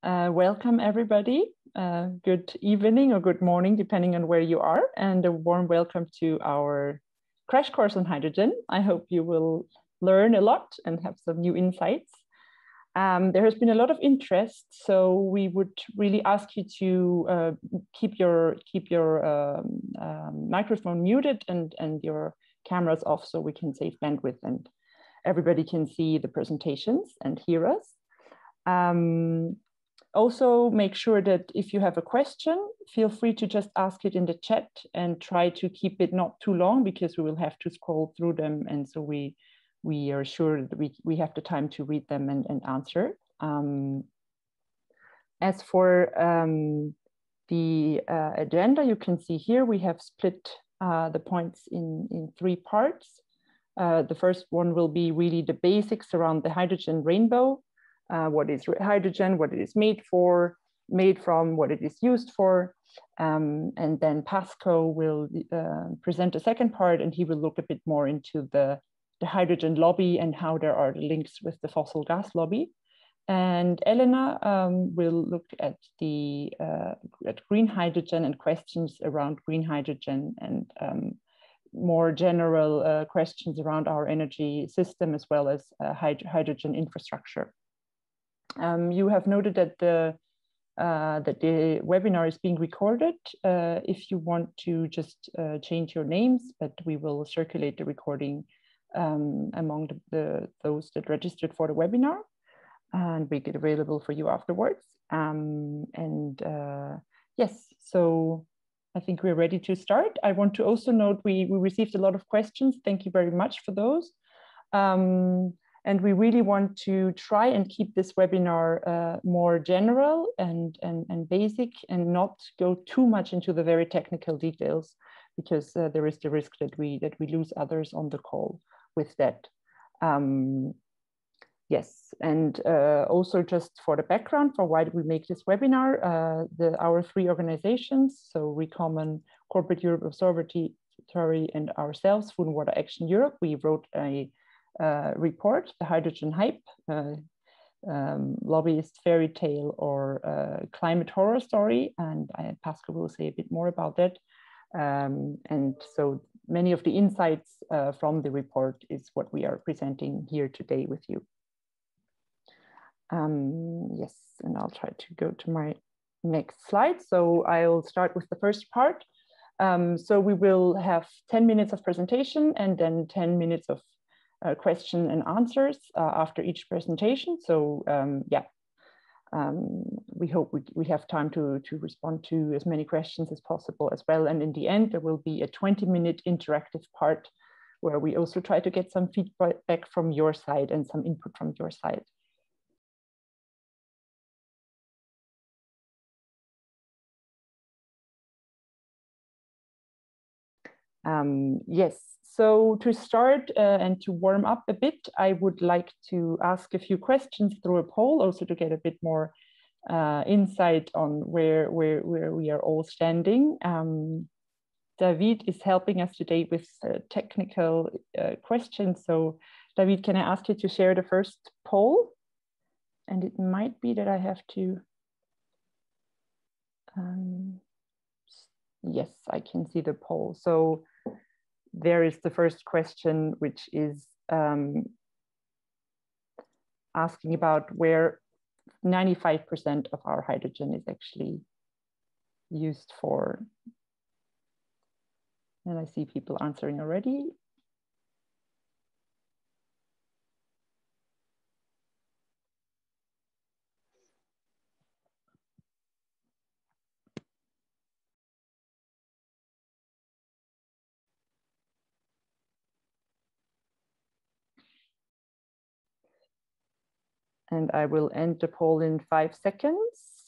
Welcome, everybody. Good evening or good morning, depending on where you are, and a warm welcome to our crash course on hydrogen. I hope you will learn a lot and have some new insights. There has been a lot of interest, so we would really ask you to keep your microphone muted and your cameras off, so we can save bandwidth and everybody can see the presentations and hear us. Also, make sure that if you have a question, feel free to just ask it in the chat and try to keep it not too long, because we will have to scroll through them. And so we are sure that we have the time to read them and answer. As for the agenda, you can see here, we have split the points in 3 parts. The first one will be really the basics around the hydrogen rainbow. What is hydrogen, what it is made from, what it is used for. And then Pascoe will present a second part, and he will look a bit more into the hydrogen lobby and how there are links with the fossil gas lobby. And Elena will look at green hydrogen and questions around green hydrogen and more general questions around our energy system, as well as hydrogen infrastructure. You have noted that the webinar is being recorded. If you want to just change your names, but we will circulate the recording among those that registered for the webinar and make it available for you afterwards. Yes, so I think we're ready to start. I want to also note we received a lot of questions. Thank you very much for those. And we really want to try and keep this webinar more general and basic, and not go too much into the very technical details, because there is the risk that we lose others on the call with that. Yes, and also just for the background for why did we make this webinar, our 3 organizations, so Recommon, Corporate Europe Observatory, and ourselves, Food and Water Action Europe, we wrote a report, The Hydrogen Hype, Lobbyist Fairy Tale or Climate Horror Story, and Pascoe will say a bit more about that. And so many of the insights from the report is what we are presenting here today with you. Yes, and I'll try to go to my next slide. So I'll start with the first part. So we will have 10 minutes of presentation and then 10 minutes of question and answers after each presentation. So yeah, we hope we have time to respond to as many questions as possible as well. And in the end, there will be a 20-minute interactive part where we also try to get some feedback from your side and some input from your side. Yes, so to start and to warm up a bit, I would like to ask a few questions through a poll, also to get a bit more insight on where we are all standing. David is helping us today with technical questions. So David, can I ask you to share the first poll? And it might be that I have to, yes, I can see the poll. So there is the first question, which is asking about where 95% of our hydrogen is actually used for. And I see people answering already. And I will end the poll in 5 seconds.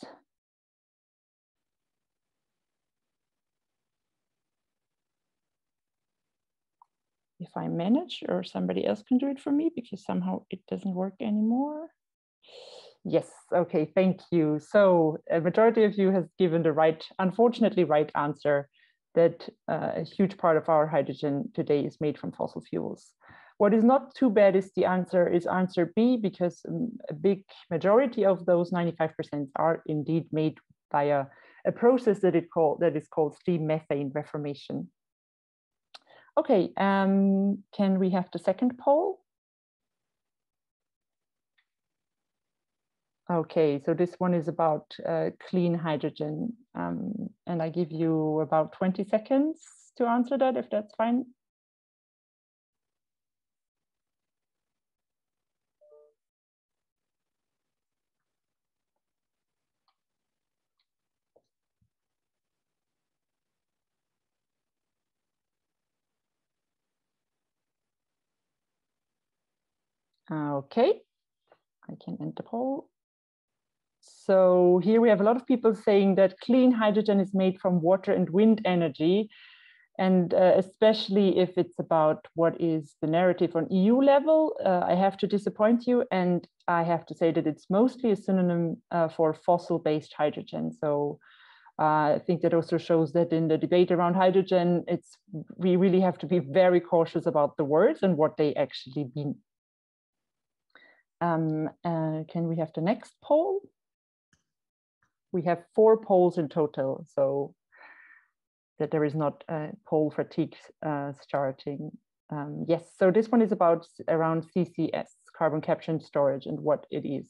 If I manage, or somebody else can do it for me, because somehow it doesn't work anymore. Yes, okay, thank you. So a majority of you has given the right, unfortunately right answer, that a huge part of our hydrogen today is made from fossil fuels. What is not too bad is answer B, because a big majority of those 95% are indeed made via a process that is called steam methane reformation. Okay, can we have the second poll? Okay, so this one is about clean hydrogen, and I give you about 20 seconds to answer that, if that's fine. Okay, I can end the poll. So here we have a lot of people saying that clean hydrogen is made from water and wind energy, and especially if it's about what is the narrative on EU level, I have to disappoint you, and I have to say that it's mostly a synonym for fossil-based hydrogen. So I think that also shows that in the debate around hydrogen, we really have to be very cautious about the words and what they actually mean. Can we have the next poll? We have 4 polls in total, so that there is not a poll fatigue starting. Yes, so this one is about around CCS, carbon capture and storage, and what it is.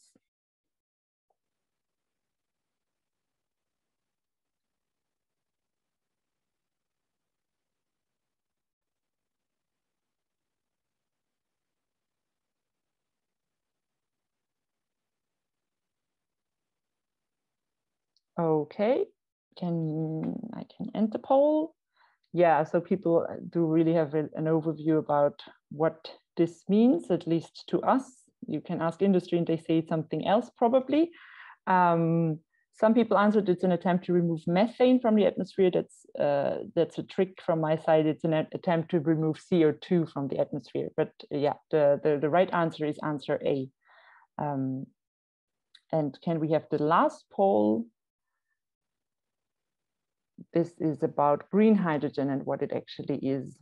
Okay, I can end the poll. Yeah, so people do really have an overview about what this means, at least to us. You can ask industry and they say something else probably. Some people answered it's an attempt to remove methane from the atmosphere. That's a trick from my side. It's an attempt to remove CO2 from the atmosphere. But yeah, the right answer is answer A. And can we have the last poll? This is about green hydrogen and what it actually is.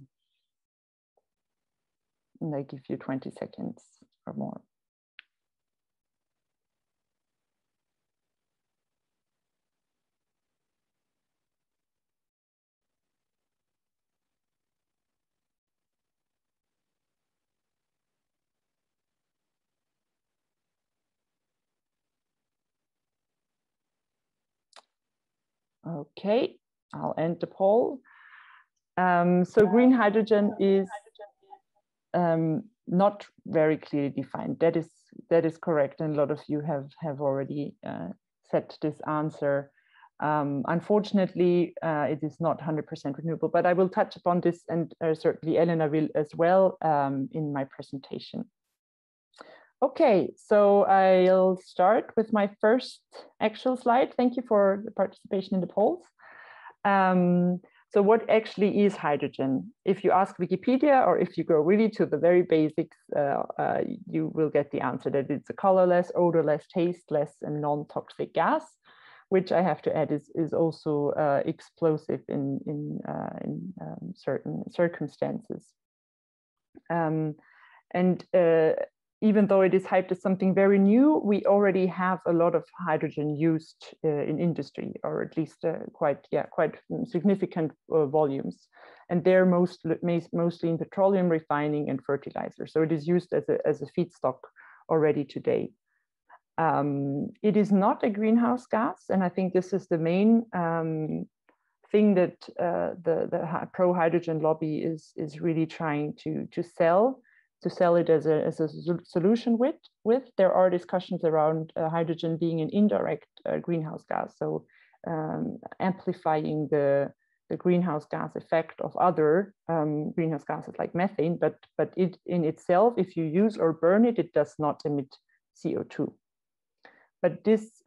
And I give you 20 seconds or more. Okay, I'll end the poll. So green hydrogen is not very clearly defined. That is correct, and a lot of you have already said this answer. Unfortunately, it is not 100% renewable, but I will touch upon this, and certainly Elena will as well in my presentation. Okay, so I'll start with my first actual slide. Thank you for the participation in the polls. So what actually is hydrogen? If you ask Wikipedia, or if you go really to the very basics, you will get the answer that it's a colorless, odorless, tasteless, and non-toxic gas, which I have to add is also explosive in certain circumstances. Even though it is hyped as something very new, we already have a lot of hydrogen used in industry, or at least quite significant volumes. And they're mostly in petroleum refining and fertilizer. So it is used as a feedstock already today. It is not a greenhouse gas, and I think this is the main thing that the pro-hydrogen lobby is really trying to sell it as a solution with. There are discussions around hydrogen being an indirect greenhouse gas, so amplifying the greenhouse gas effect of other greenhouse gases like methane, but it in itself, if you use or burn it, it does not emit CO2. But this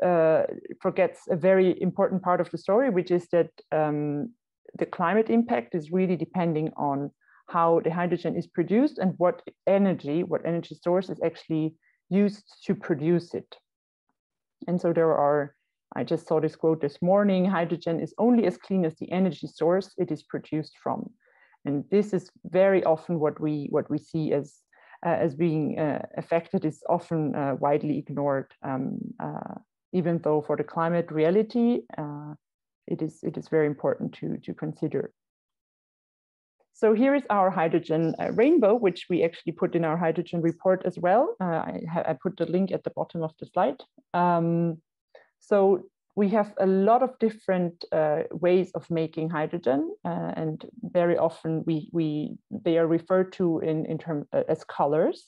forgets a very important part of the story, which is that the climate impact is really depending on how the hydrogen is produced and what energy source is actually used to produce it. And so I just saw this quote this morning: hydrogen is only as clean as the energy source it is produced from. And this is very often what we see as as being affected is often widely ignored, even though for the climate reality, it is very important to consider. So here is our hydrogen rainbow, which we actually put in our hydrogen report as well. I put the link at the bottom of the slide. So we have a lot of different ways of making hydrogen, and very often they are referred to in terms as colors,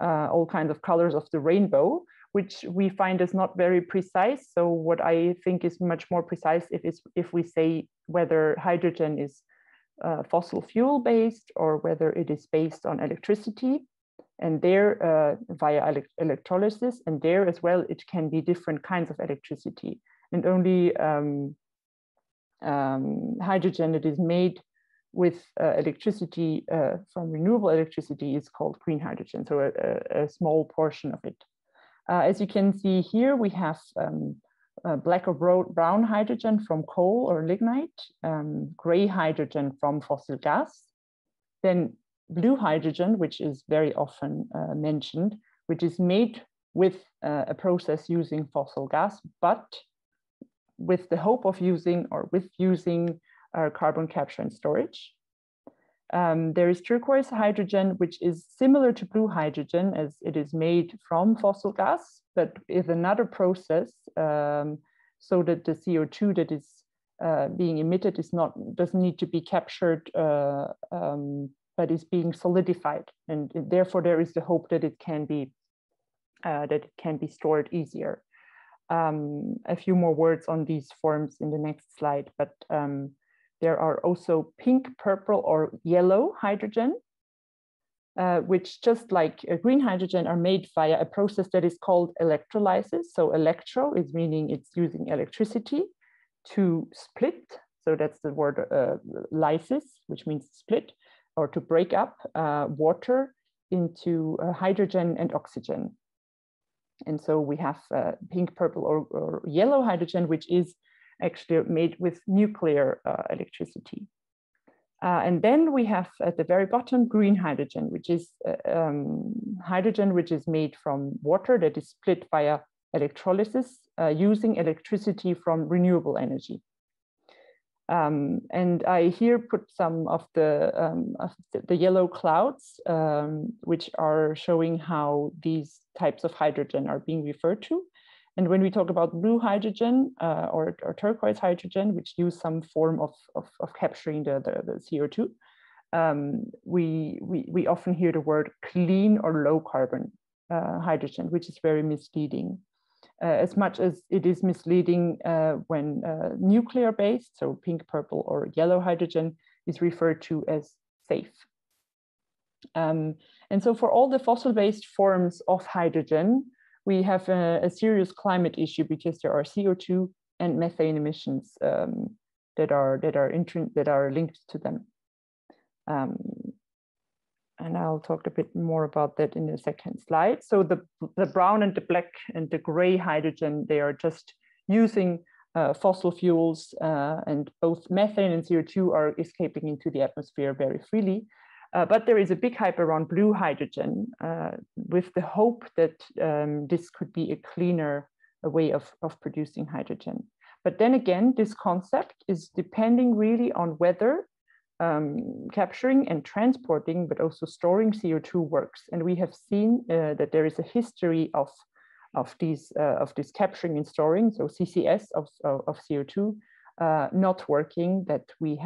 all kinds of colors of the rainbow, which we find is not very precise. So what I think is much more precise if we say whether hydrogen is fossil fuel based or whether it is based on electricity, and there via electrolysis, and there as well it can be different kinds of electricity, and only hydrogen that is made with electricity from renewable electricity is called green hydrogen, so a small portion of it. As you can see here, we have black or brown hydrogen from coal or lignite, gray hydrogen from fossil gas, then blue hydrogen, which is very often mentioned, which is made with a process using fossil gas, but with the hope of using carbon capture and storage. There is turquoise hydrogen, which is similar to blue hydrogen as it is made from fossil gas, but with another process, so that the CO2 that is being emitted doesn't need to be captured, but is being solidified, and therefore there is the hope that it can be stored easier. A few more words on these forms in the next slide, but there are also pink, purple, or yellow hydrogen, which, just like green hydrogen, are made via a process that is called electrolysis. So electro is meaning it's using electricity to split. So that's the word lysis, which means split, or to break up water into hydrogen and oxygen. And so we have pink, purple, or yellow hydrogen, which is actually made with nuclear electricity. And then we have at the very bottom green hydrogen, which is hydrogen which is made from water that is split via electrolysis using electricity from renewable energy. And I here put some of the yellow clouds, which are showing how these types of hydrogen are being referred to. And when we talk about blue hydrogen or turquoise hydrogen, which use some form of capturing the CO2, we often hear the word clean or low carbon hydrogen, which is very misleading. As much as it is misleading when nuclear based, so pink, purple, or yellow hydrogen is referred to as safe. And so for all the fossil-based forms of hydrogen, we have a serious climate issue because there are CO2 and methane emissions that are linked to them. And I'll talk a bit more about that in the second slide. So the brown and the black and the gray hydrogen, they are just using fossil fuels, and both methane and CO2 are escaping into the atmosphere very freely. But there is a big hype around blue hydrogen with the hope that this could be a cleaner way of producing hydrogen. But then again, this concept is depending really on whether capturing and transporting, but also storing CO2 works. And we have seen that there is a history of this capturing and storing, so CCS of CO2, not working, that we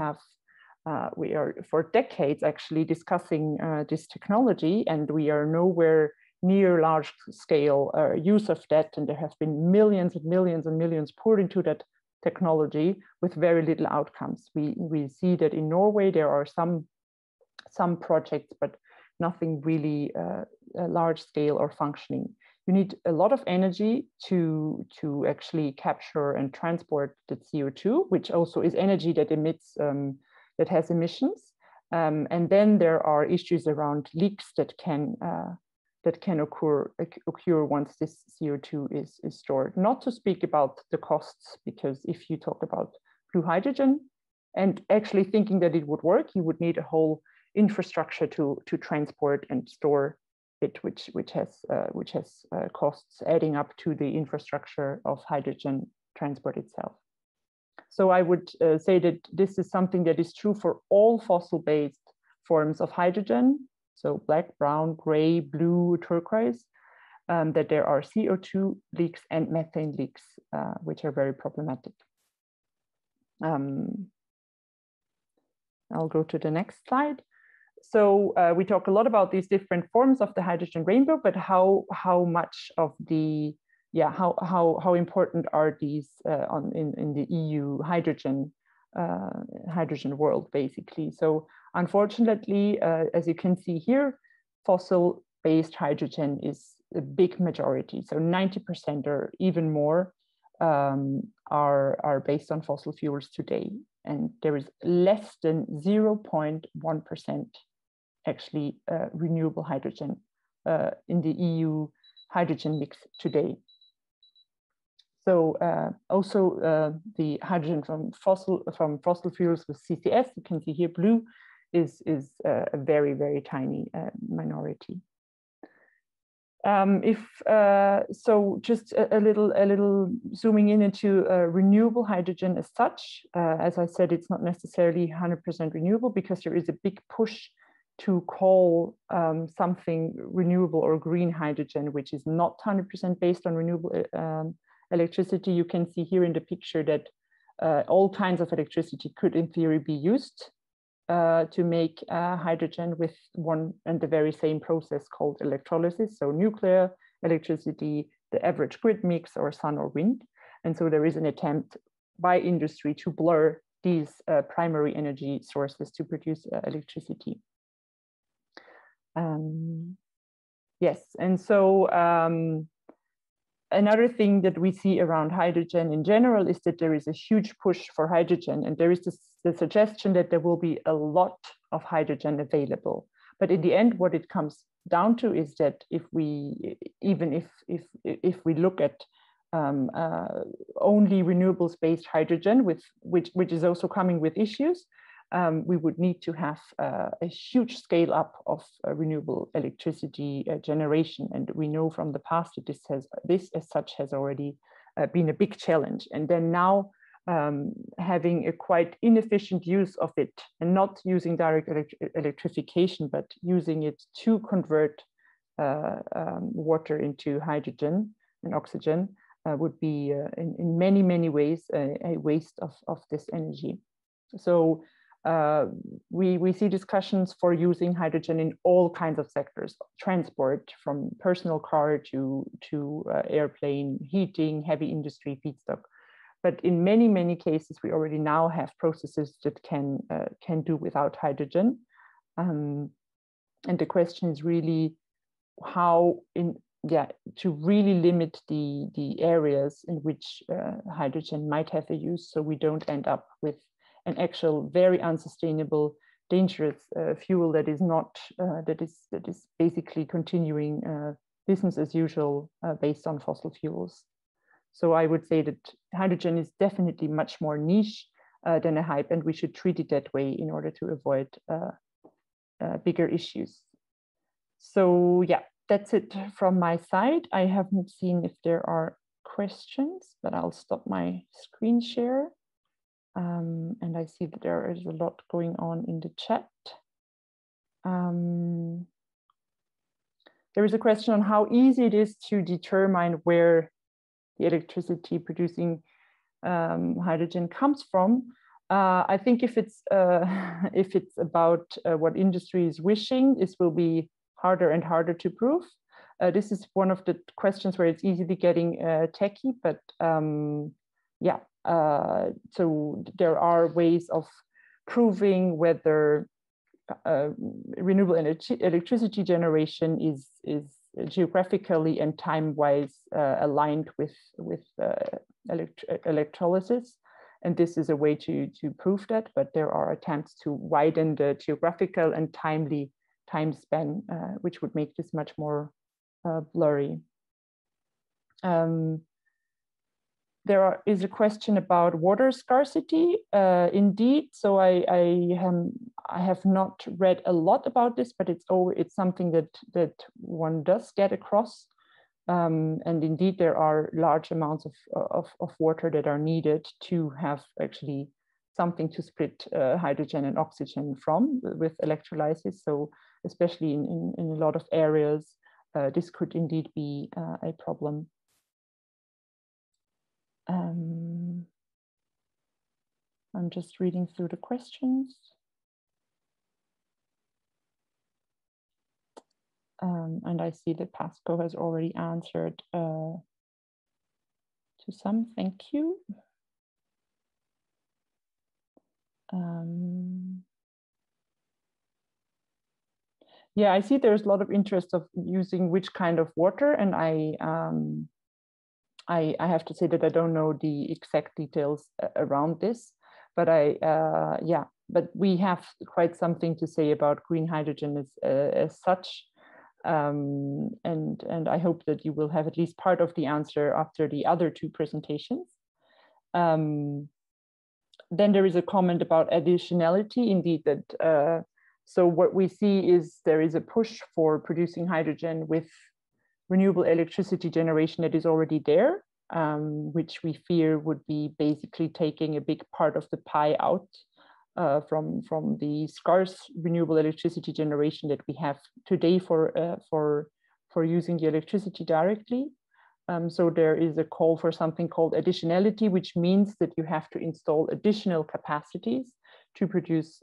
are for decades actually discussing this technology, and we are nowhere near large scale use of that. And there have been millions and millions and millions poured into that technology with very little outcomes. We see that in Norway there are some projects, but nothing really large scale or functioning. You need a lot of energy to actually capture and transport the CO2, which also is energy that emits, that has emissions. And then there are issues around leaks that can occur once this CO2 is stored. Not to speak about the costs, because if you talk about blue hydrogen and actually thinking that it would work, you would need a whole infrastructure to transport and store bit, which has costs adding up to the infrastructure of hydrogen transport itself. So I would say that this is something that is true for all fossil-based forms of hydrogen, so black, brown, gray, blue, turquoise, that there are CO2 leaks and methane leaks, which are very problematic. I'll go to the next slide. So we talk a lot about these different forms of the hydrogen rainbow, but how much of the how important are these in the EU hydrogen world, basically? So unfortunately, as you can see here, fossil-based hydrogen is a big majority. So 90% or even more are based on fossil fuels today, and there is less than 0.1% actually renewable hydrogen in the EU hydrogen mix today. So also the hydrogen from fossil fuels with CCS, you can see here blue, is a very, very tiny minority. So just a little zooming into renewable hydrogen as such. As I said, it's not necessarily 100% renewable because there is a big push to call something renewable or green hydrogen, which is not 100% based on renewable electricity. You can see here in the picture that all kinds of electricity could in theory be used to make hydrogen with one and the very same process called electrolysis. So nuclear electricity, the average grid mix, or sun or wind. And so there is an attempt by industry to blur these primary energy sources to produce electricity. Yes, and so another thing that we see around hydrogen in general is that there is a huge push for hydrogen, and there is the suggestion that there will be a lot of hydrogen available. But in the end, what it comes down to is that if we look at only renewables-based hydrogen, which is also coming with issues, we would need to have a huge scale up of renewable electricity generation. And we know from the past that this as such has already been a big challenge. And then now having a quite inefficient use of it and not using direct electrification, but using it to convert water into hydrogen and oxygen would be in many, many ways a waste of this energy. So we see discussions for using hydrogen in all kinds of sectors, transport, from personal car to airplane, heating, heavy industry, feedstock. But in many, many cases, we already now have processes that can do without hydrogen. And the question is really how to really limit the areas in which hydrogen might have a use, so we don't end up with an actual very unsustainable, dangerous fuel that is not that is basically continuing business as usual based on fossil fuels. So I would say that hydrogen is definitely much more niche than a hype, and we should treat it that way in order to avoid bigger issues. So yeah, that's it from my side. I haven't seen if there are questions, but I'll stop my screen share. And I see that there is a lot going on in the chat. There is a question on how easy it is to determine where the electricity producing hydrogen comes from. I think if it's about what industry is wishing, this will be harder and harder to prove. This is one of the questions where it's easily getting techie, but yeah. So there are ways of proving whether renewable electricity generation is geographically and time-wise aligned with electrolysis, and this is a way to prove that. But there are attempts to widen the geographical and time span, which would make this much more blurry. is a question about water scarcity. Indeed, so I have not read a lot about this, but it's something that one does get across. And indeed, there are large amounts of water that are needed to have actually something to split hydrogen and oxygen from with electrolysis. So especially in a lot of areas, this could indeed be a problem. I'm just reading through the questions. And I see that Pascoe has already answered to some. Thank you. Yeah, I see there's a lot of interest of using which kind of water, and I have to say that I don't know the exact details around this, but but we have quite something to say about green hydrogen as such. And I hope that you will have at least part of the answer after the other two presentations. Then there is a comment about additionality, indeed, that so what we see is there is a push for producing hydrogen with renewable electricity generation that is already there, which we fear would be basically taking a big part of the pie out from the scarce renewable electricity generation that we have today for using the electricity directly. So there is a call for something called additionality, which means that you have to install additional capacities to produce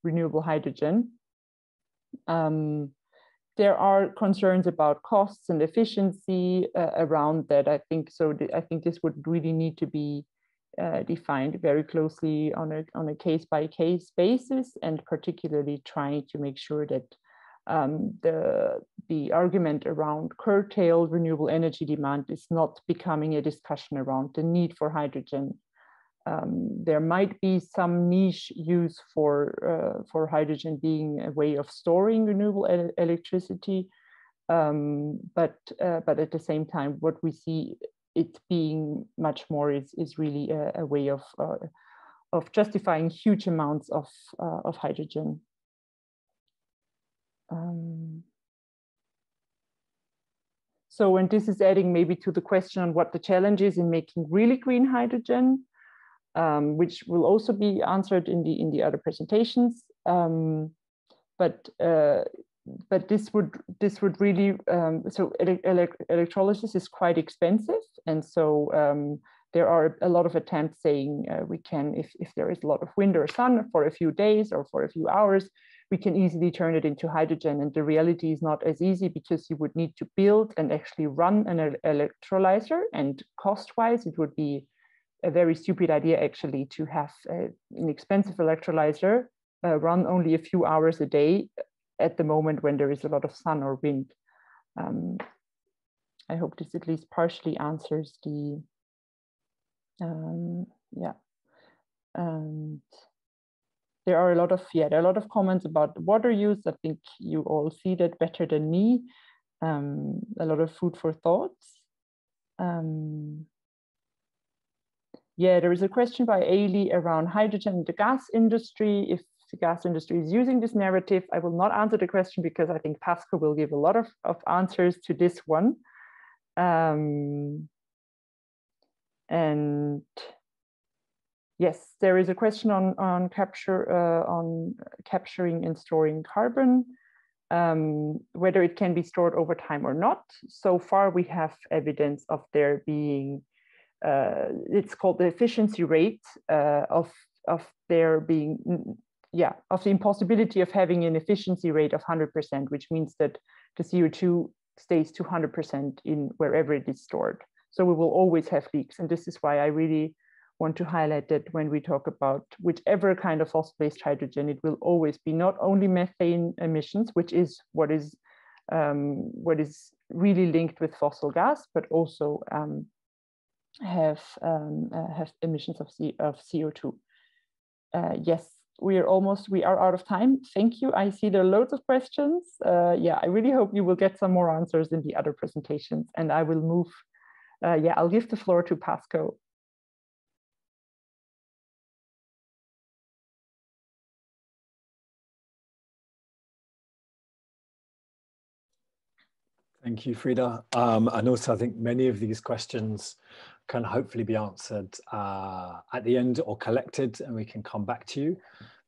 renewable hydrogen. There are concerns about costs and efficiency around that. I think so. I think this would really need to be defined very closely on a case-by-case basis, and particularly trying to make sure that the argument around curtailed renewable energy demand is not becoming a discussion around the need for hydrogen. There might be some niche use for hydrogen being a way of storing renewable electricity, but at the same time, what we see it being much more is really a way of justifying huge amounts of hydrogen. So, and this is adding maybe to the question on what the challenge is in making really green hydrogen, which will also be answered in the other presentations. But this would really so electrolysis is quite expensive, and so there are a lot of attempts saying we can, if there is a lot of wind or sun for a few days or for a few hours, we can easily turn it into hydrogen. And the reality is not as easy, because you would need to build and actually run an electrolyzer, and cost-wise, it would be a very stupid idea actually to have an expensive electrolyzer run only a few hours a day at the moment when there is a lot of sun or wind. I hope this at least partially answers the yeah. And there are a lot of comments about water use. I think you all see that better than me. A lot of food for thoughts. Yeah, there is a question by Ailey around hydrogen in the gas industry. If the gas industry is using this narrative, I will not answer the question because I think Pascoe will give a lot of answers to this one. And yes, there is a question on capturing and storing carbon, whether it can be stored over time or not. So far, we have evidence of there being, it's called the efficiency rate of there being, of the impossibility of having an efficiency rate of 100%, which means that the CO2 stays to 100% in wherever it is stored. So we will always have leaks. And this is why I really want to highlight that when we talk about whichever kind of fossil-based hydrogen, it will always be not only methane emissions, which is what is really linked with fossil gas, but also have emissions of CO2. Yes, we are out of time. Thank you. I see there are loads of questions. I really hope you will get some more answers in the other presentations, and I will move. I'll give the floor to Pascoe. Thank you, Frida. And also I think many of these questions can hopefully be answered at the end or collected, and we can come back to you,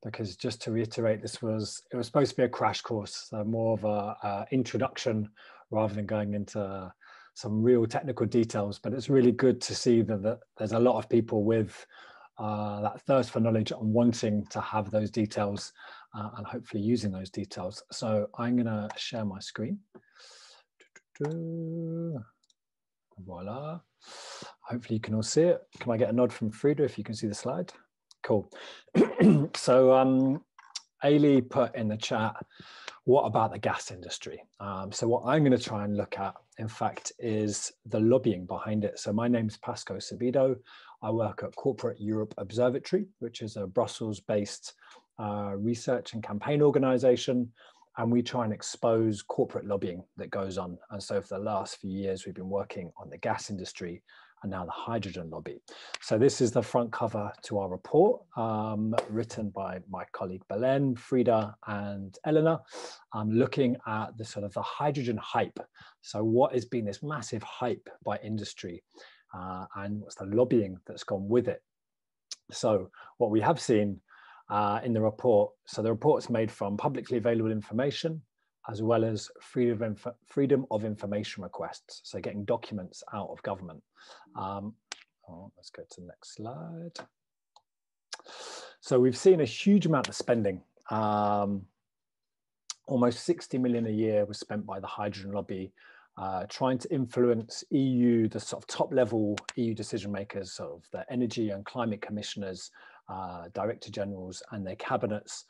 because just to reiterate, it was supposed to be a crash course, so more of a introduction rather than going into some real technical details. But it's really good to see that there's a lot of people with that thirst for knowledge and wanting to have those details and hopefully using those details. So I'm going to share my screen. Voila. Hopefully you can all see it. Can I get a nod from Frida if you can see the slide? Cool. So Ailey put in the chat, what about the gas industry? So what I'm going to try and look at, in fact, is the lobbying behind it. So my name's Pascoe Sabido. I work at Corporate Europe Observatory, which is a Brussels-based research and campaign organization. And we try and expose corporate lobbying that goes on. And so for the last few years, we've been working on the gas industry and now the hydrogen lobby. So this is the front cover to our report, written by my colleague Belen, Frida, and Elena, looking at the sort of the hydrogen hype. So what has been this massive hype by industry and what's the lobbying that's gone with it? So what we have seen in the report, so the report's made from publicly available information as well as freedom of information requests, so getting documents out of government. Let's go to the next slide. So we've seen a huge amount of spending. Almost 60 million a year was spent by the hydrogen lobby, trying to influence EU, the sort of top level EU decision makers, sort of the energy and climate commissioners, director generals and their cabinets.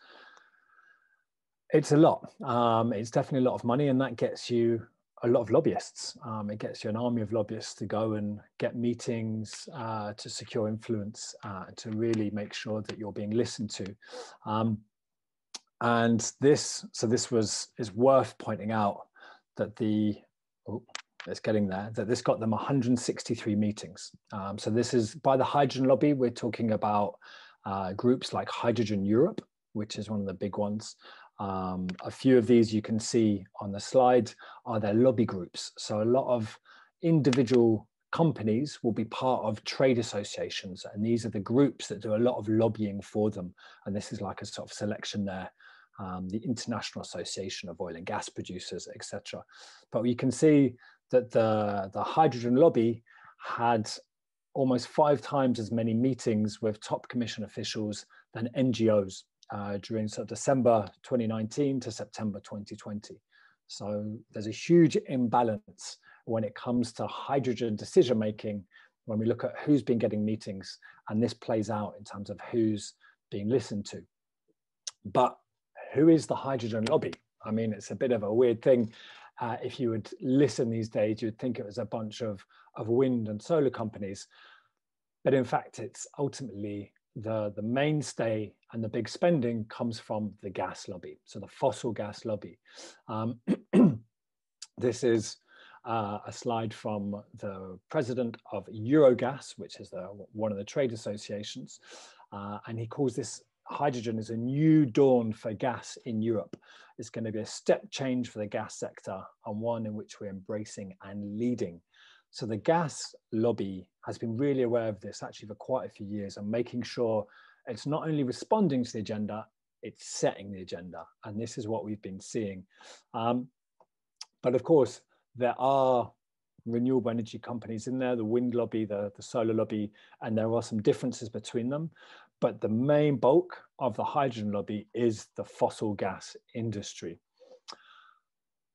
It's a lot. It's definitely a lot of money, and that gets you a lot of lobbyists. It gets you an army of lobbyists to go and get meetings, to secure influence, to really make sure that you're being listened to. And this is worth pointing out that it's getting there, that this got them 163 meetings. So this is by the hydrogen lobby. We're talking about groups like Hydrogen Europe, which is one of the big ones. A few of these you can see on the slide are their lobby groups. So a lot of individual companies will be part of trade associations, and these are the groups that do a lot of lobbying for them. And this is like a sort of selection there. The International Association of Oil and Gas Producers, etc. But you can see that the hydrogen lobby had almost 5 times as many meetings with top commission officials than NGOs during sort of December 2019 to September 2020. So there's a huge imbalance when it comes to hydrogen decision making, when we look at who's been getting meetings, and this plays out in terms of who's being listened to. But who is the hydrogen lobby? I mean, it's a bit of a weird thing. If you would listen these days, you'd think it was a bunch of wind and solar companies. But in fact, it's ultimately the mainstay and the big spending comes from the gas lobby, so the fossil gas lobby. This is a slide from the president of Eurogas, which is one of the trade associations, and he calls this hydrogen is a new dawn for gas in Europe. It's going to be a step change for the gas sector, and one in which we're embracing and leading. So the gas lobby has been really aware of this actually for quite a few years, and making sure it's not only responding to the agenda, it's setting the agenda. And this is what we've been seeing. But of course, there are renewable energy companies in there, the wind lobby, the solar lobby, and there are some differences between them. But the main bulk of the hydrogen lobby is the fossil gas industry.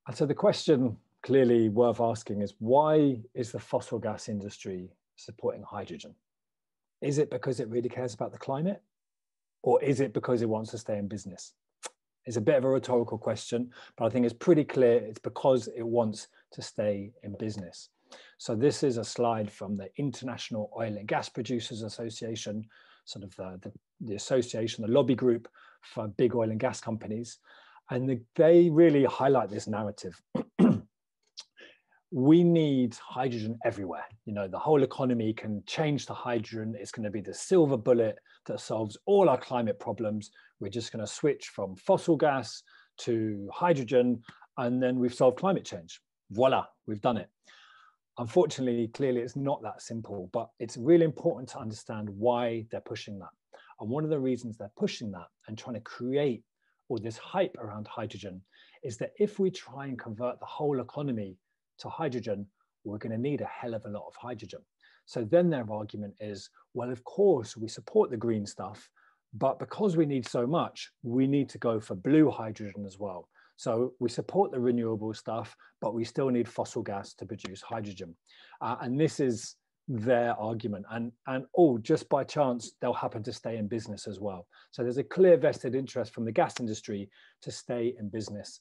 And so the question clearly worth asking is, why is the fossil gas industry supporting hydrogen? Is it because it really cares about the climate? Or is it because it wants to stay in business? It's a bit of a rhetorical question, but I think it's pretty clear it's because it wants to stay in business. So this is a slide from the International Oil and Gas Producers Association, sort of the association, the lobby group for big oil and gas companies. And they really highlight this narrative. We need hydrogen everywhere. You know, the whole economy can change to hydrogen. It's going to be the silver bullet that solves all our climate problems. We're just going to switch from fossil gas to hydrogen, and then we've solved climate change. voila, we've done it. Unfortunately, clearly it's not that simple, but it's really important to understand why they're pushing that. And one of the reasons they're pushing that and trying to create all this hype around hydrogen is that if we try and convert the whole economy to hydrogen, we're going to need a hell of a lot of hydrogen. So then their argument is, well, of course, we support the green stuff, but because we need so much, we need to go for blue hydrogen as well. So we support the renewable stuff, but we still need fossil gas to produce hydrogen. And this is their argument. And oh, just by chance, they'll happen to stay in business as well. So there's a clear vested interest from the gas industry to stay in business.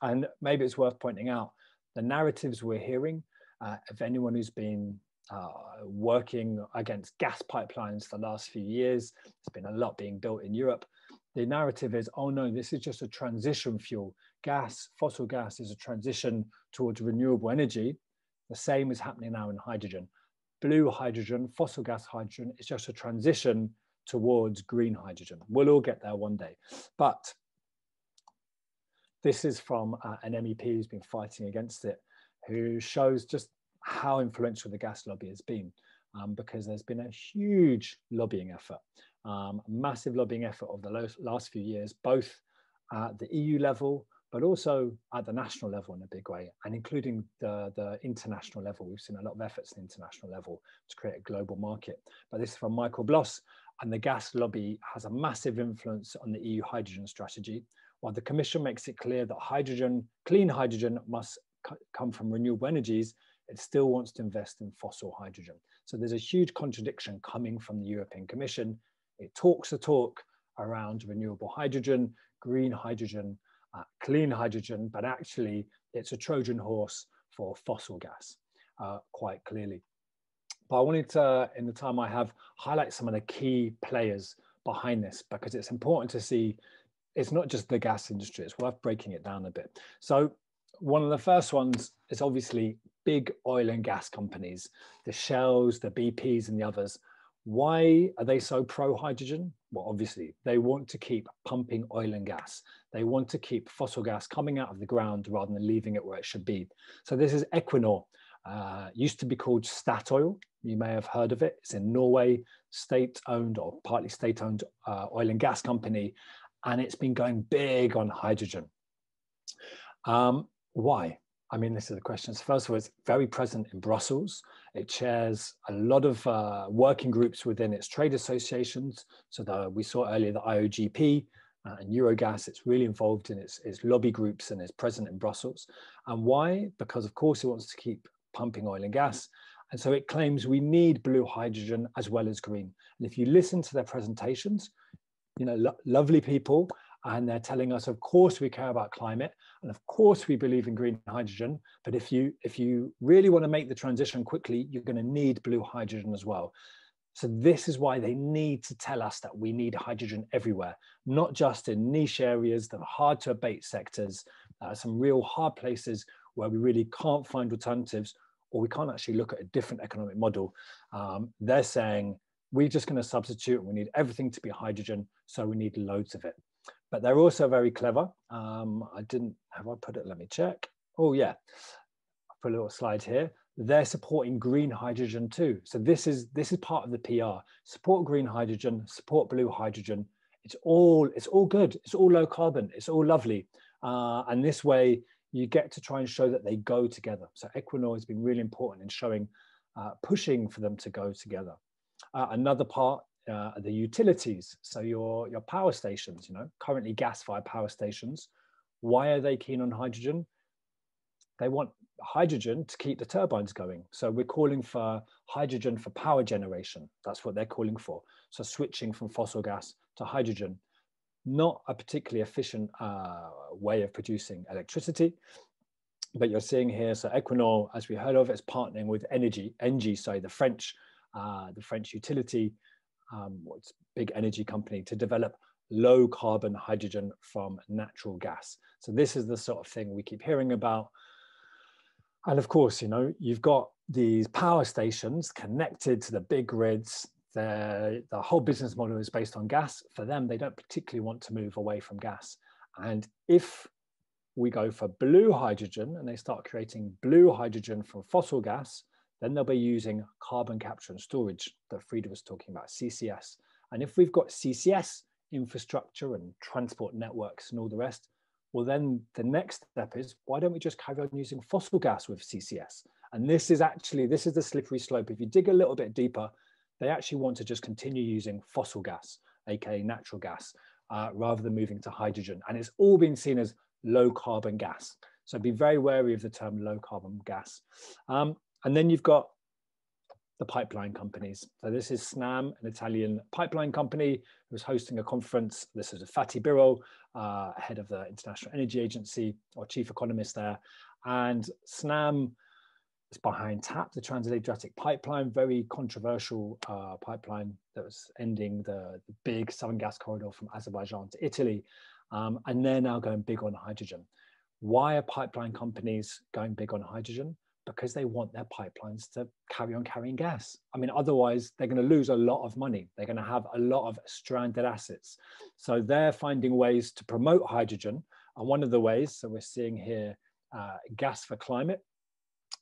And maybe it's worth pointing out the narratives we're hearing of anyone who's been working against gas pipelines for the last few years. There's been a lot being built in Europe. The narrative is, oh no, this is just a transition fuel. Gas, fossil gas is a transition towards renewable energy. The same is happening now in hydrogen. Blue hydrogen, fossil gas hydrogen is just a transition towards green hydrogen. We'll all get there one day. But this is from an MEP who's been fighting against it, who shows just how influential the gas lobby has been, because there's been a huge lobbying effort, massive lobbying effort of the last few years, both at the EU level, but also at the national level in a big way, and including the international level. We've seen a lot of efforts at the international level to create a global market. But this is from Michael Bloss, and the gas lobby has a massive influence on the EU hydrogen strategy. While the Commission makes it clear that hydrogen, clean hydrogen, must come from renewable energies, it still wants to invest in fossil hydrogen. So there's a huge contradiction coming from the European Commission. It talks the talk around renewable hydrogen, green hydrogen, clean hydrogen, but actually it's a Trojan horse for fossil gas, quite clearly. But I wanted to, in the time I have, highlight some of the key players behind this, because it's important to see it's not just the gas industry, it's worth breaking it down a bit. So one of the first ones is obviously big oil and gas companies, the Shells, the BPs and the others. Why are they so pro-hydrogen? Well, obviously, they want to keep pumping oil and gas. They want to keep fossil gas coming out of the ground rather than leaving it where it should be. So this is Equinor, used to be called Statoil. You may have heard of it. It's in Norway, state-owned or partly state-owned oil and gas company. And it's been going big on hydrogen. Why? I mean, this is the question. So first of all, it's very present in Brussels. It chairs a lot of working groups within its trade associations. So we saw earlier the IOGP and Eurogas. It's really involved in its lobby groups and is present in Brussels. And why? Because of course it wants to keep pumping oil and gas. And so it claims we need blue hydrogen as well as green. And if you listen to their presentations, you know, lovely people, and they're telling us, of course, we care about climate, and of course, we believe in green hydrogen. But if you really want to make the transition quickly, you're going to need blue hydrogen as well. So this is why they need to tell us that we need hydrogen everywhere, not just in niche areas that are hard to abate sectors, some real hard places where we really can't find alternatives, or we can't actually look at a different economic model. They're saying, we're just going to substitute. We need everything to be hydrogen, so we need loads of it. But they're also very clever. Have I put it? Let me check. Oh yeah, I put a little slide here. They're supporting green hydrogen too. So this is part of the PR. Support green hydrogen, support blue hydrogen. It's all good. It's all low carbon. It's all lovely. And this way you get to try and show that they go together. So Equinor has been really important in showing, pushing for them to go together. Another part, the utilities. So your power stations, you know, currently gas-fired power stations. Why are they keen on hydrogen? They want hydrogen to keep the turbines going. So we're calling for hydrogen for power generation. That's what they're calling for. So switching from fossil gas to hydrogen, not a particularly efficient way of producing electricity. But you're seeing here, so Equinor, as we heard of, is partnering with Engie, sorry, the French utility, what's big energy company, to develop low carbon hydrogen from natural gas. So this is the sort of thing we keep hearing about. And of course, you know, you've got these power stations connected to the big grids. The whole business model is based on gas. For them, they don't particularly want to move away from gas. And if we go for blue hydrogen and they start creating blue hydrogen from fossil gas, then they'll be using carbon capture and storage that Frida was talking about, CCS. And if we've got CCS infrastructure and transport networks and all the rest, well, then the next step is, why don't we just carry on using fossil gas with CCS? And this is the slippery slope. If you dig a little bit deeper, they actually want to just continue using fossil gas, aka natural gas, rather than moving to hydrogen. And it's all been seen as low carbon gas. So be very wary of the term low carbon gas. And then you've got the pipeline companies. So this is Snam, an Italian pipeline company who's hosting a conference. This is a Fatih Birol, head of the International Energy Agency, or chief economist there. And Snam is behind TAP, the Trans-Adriatic pipeline, very controversial pipeline that was ending the big Southern Gas Corridor from Azerbaijan to Italy. And they're now going big on hydrogen. Why are pipeline companies going big on hydrogen? Because they want their pipelines to carry on carrying gas. I mean, otherwise they're going to lose a lot of money. They're going to have a lot of stranded assets. So they're finding ways to promote hydrogen. And one of the ways, so we're seeing here, Gas for Climate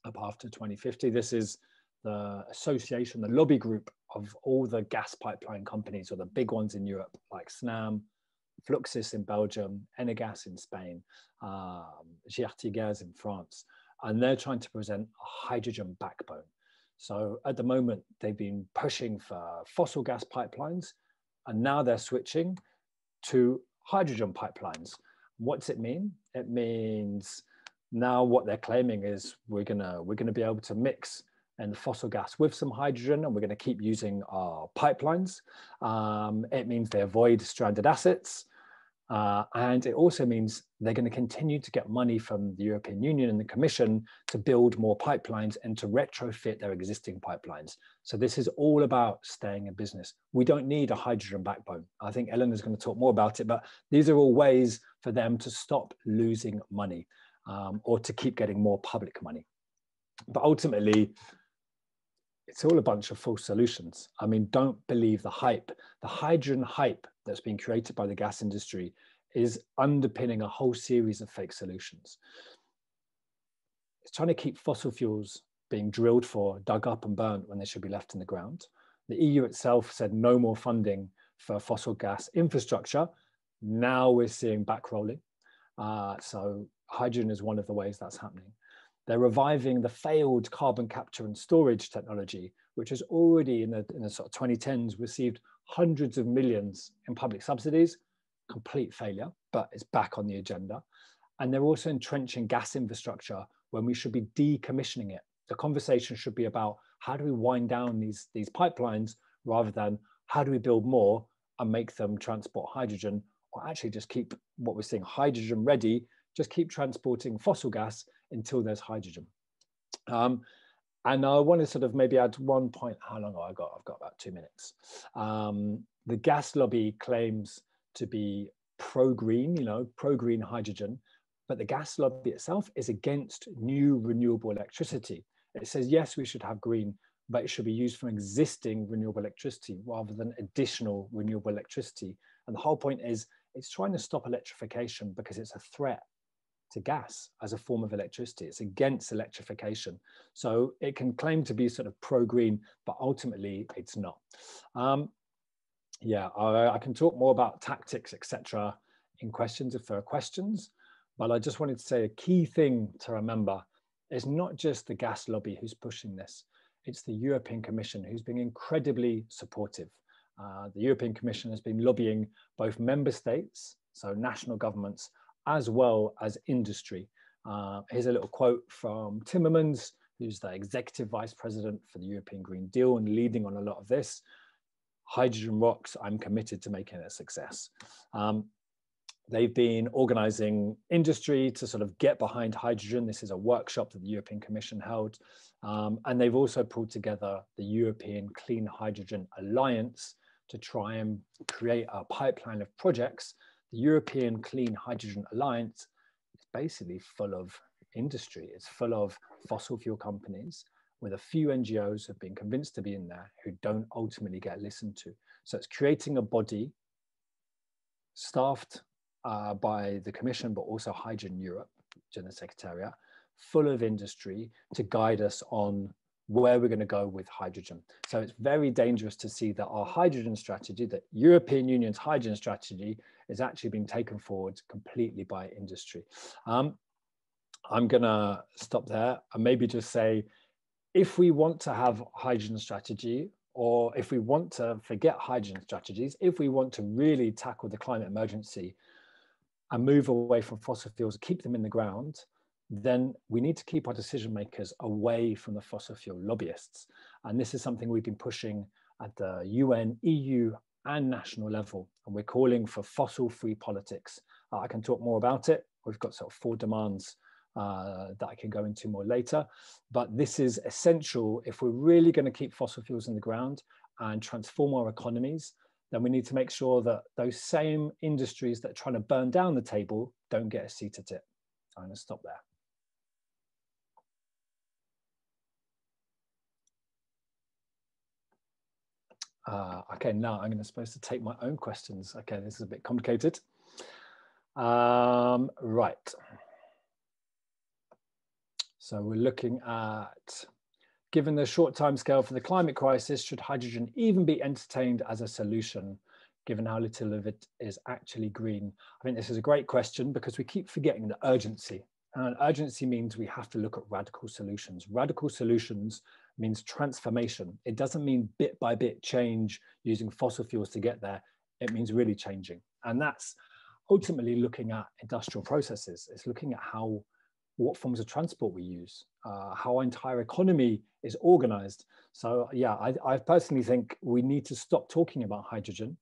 up after 2050. This is the association, the lobby group of all the gas pipeline companies, or the big ones in Europe, like Snam, Fluxys in Belgium, Enagás in Spain, GRTgaz in France. And they're trying to present a hydrogen backbone. So at the moment, they've been pushing for fossil gas pipelines, and now they're switching to hydrogen pipelines. What does it mean? It means now what they're claiming is we're gonna be able to mix and the fossil gas with some hydrogen, and we're gonna keep using our pipelines. It means they avoid stranded assets. And it also means they're going to continue to get money from the European Union and the Commission to build more pipelines and to retrofit their existing pipelines. So this is all about staying in business. We don't need a hydrogen backbone. I think Elena's going to talk more about it, but these are all ways for them to stop losing money, or to keep getting more public money. But ultimately, it's all a bunch of false solutions. I mean, don't believe the hype. The hydrogen hype that's been created by the gas industry is underpinning a whole series of fake solutions. It's trying to keep fossil fuels being drilled for, dug up and burnt when they should be left in the ground. The EU itself said no more funding for fossil gas infrastructure. Now we're seeing backrolling. So hydrogen is one of the ways that's happening. They're reviving the failed carbon capture and storage technology, which has already in the sort of 2010s received hundreds of millions in public subsidies. Complete failure, but it's back on the agenda. And they're also entrenching gas infrastructure when we should be decommissioning it. The conversation should be about how do we wind down these pipelines rather than how do we build more and make them transport hydrogen, or actually just keep what we're seeing hydrogen ready, just keep transporting fossil gas until there's hydrogen. And I want to sort of maybe add one point. How long have I got? I've got about 2 minutes. The gas lobby claims to be pro-green, pro-green hydrogen, but the gas lobby itself is against new renewable electricity. It says, yes, we should have green, but it should be used from existing renewable electricity rather than additional renewable electricity. And the whole point is it's trying to stop electrification because it's a threat to gas as a form of electricity. It's against electrification. So it can claim to be sort of pro-green, but ultimately it's not. Yeah, I can talk more about tactics, etc. in questions if there are questions, but I just wanted to say a key thing to remember is not just the gas lobby who's pushing this, it's the European Commission who's been incredibly supportive. The European Commission has been lobbying both member states, so national governments, as well as industry. Here's a little quote from Timmermans, who's the executive vice president for the European Green Deal and leading on a lot of this. Hydrogen rocks, I'm committed to making it a success. They've been organizing industry to sort of get behind hydrogen. This is a workshop that the European Commission held. And they've also pulled together the European Clean Hydrogen Alliance to try and create a pipeline of projects. The European Clean Hydrogen Alliance is basically full of industry. It's full of fossil fuel companies with a few NGOs who have been convinced to be in there who don't ultimately get listened to. So it's creating a body staffed by the Commission, but also Hydrogen Europe, General Secretariat, full of industry to guide us on where we're going to go with hydrogen. So it's very dangerous to see that our hydrogen strategy, that European Union's hydrogen strategy, is actually being taken forward completely by industry. I'm going to stop there and maybe just say, if we want to have hydrogen strategy, or if we want to forget hydrogen strategies, if we want to really tackle the climate emergency and move away from fossil fuels, keep them in the ground, then we need to keep our decision makers away from the fossil fuel lobbyists. And this is something we've been pushing at the UN, EU, and national level. And we're calling for fossil-free politics. I can talk more about it. We've got sort of 4 demands that I can go into more later. But this is essential if we're really going to keep fossil fuels in the ground and transform our economies. Then we need to make sure that those same industries that are trying to burn down the table don't get a seat at it. I'm going to stop there. Okay, now I'm supposed to take my own questions. Okay, this is a bit complicated. Right. So we're looking at, given the short time scale for the climate crisis, should hydrogen even be entertained as a solution, given how little of it is actually green? I think this is a great question because we keep forgetting the urgency. And urgency means we have to look at radical solutions. Radical solutions means transformation. It doesn't mean bit by bit change using fossil fuels to get there. It means really changing. And that's ultimately looking at industrial processes. It's looking at what forms of transport we use, how our entire economy is organized. So yeah, I personally think we need to stop talking about hydrogen.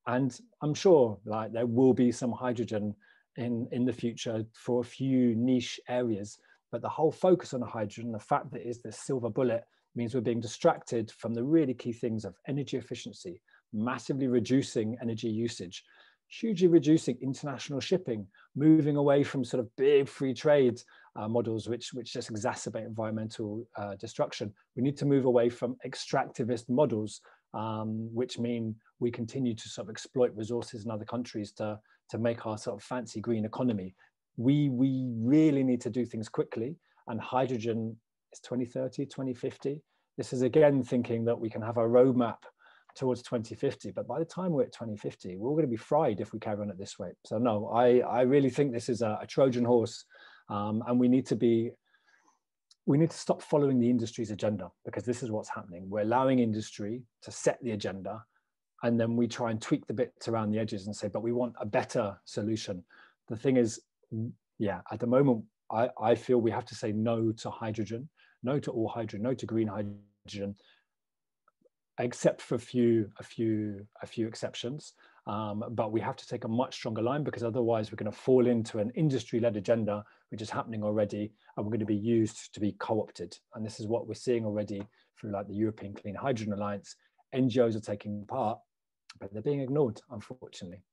And I'm sure like there will be some hydrogen in the future for a few niche areas, but the whole focus on hydrogen, the fact that it is the silver bullet, means we're being distracted from the really key things of energy efficiency, massively reducing energy usage, hugely reducing international shipping, moving away from sort of big free trade models, which just exacerbate environmental destruction. We need to move away from extractivist models, which mean we continue to sort of exploit resources in other countries to make our sort of fancy green economy. We really need to do things quickly, and hydrogen is 2030, 2050. This is again thinking that we can have a roadmap towards 2050, but by the time we're at 2050, we're all going to be fried if we carry on at this rate. So no, I really think this is a Trojan horse, and we need to stop following the industry's agenda, because this is what's happening. We're allowing industry to set the agenda, and then we try and tweak the bits around the edges and say, but we want a better solution. The thing is, yeah, at the moment, I feel we have to say no to hydrogen, no to all hydrogen, no to green hydrogen, except for a few exceptions. But we have to take a much stronger line, because otherwise we're going to fall into an industry-led agenda, which is happening already, and we're going to be used to be co-opted. And this is what we're seeing already through like the European Clean Hydrogen Alliance. NGOs are taking part, but they're being ignored, unfortunately.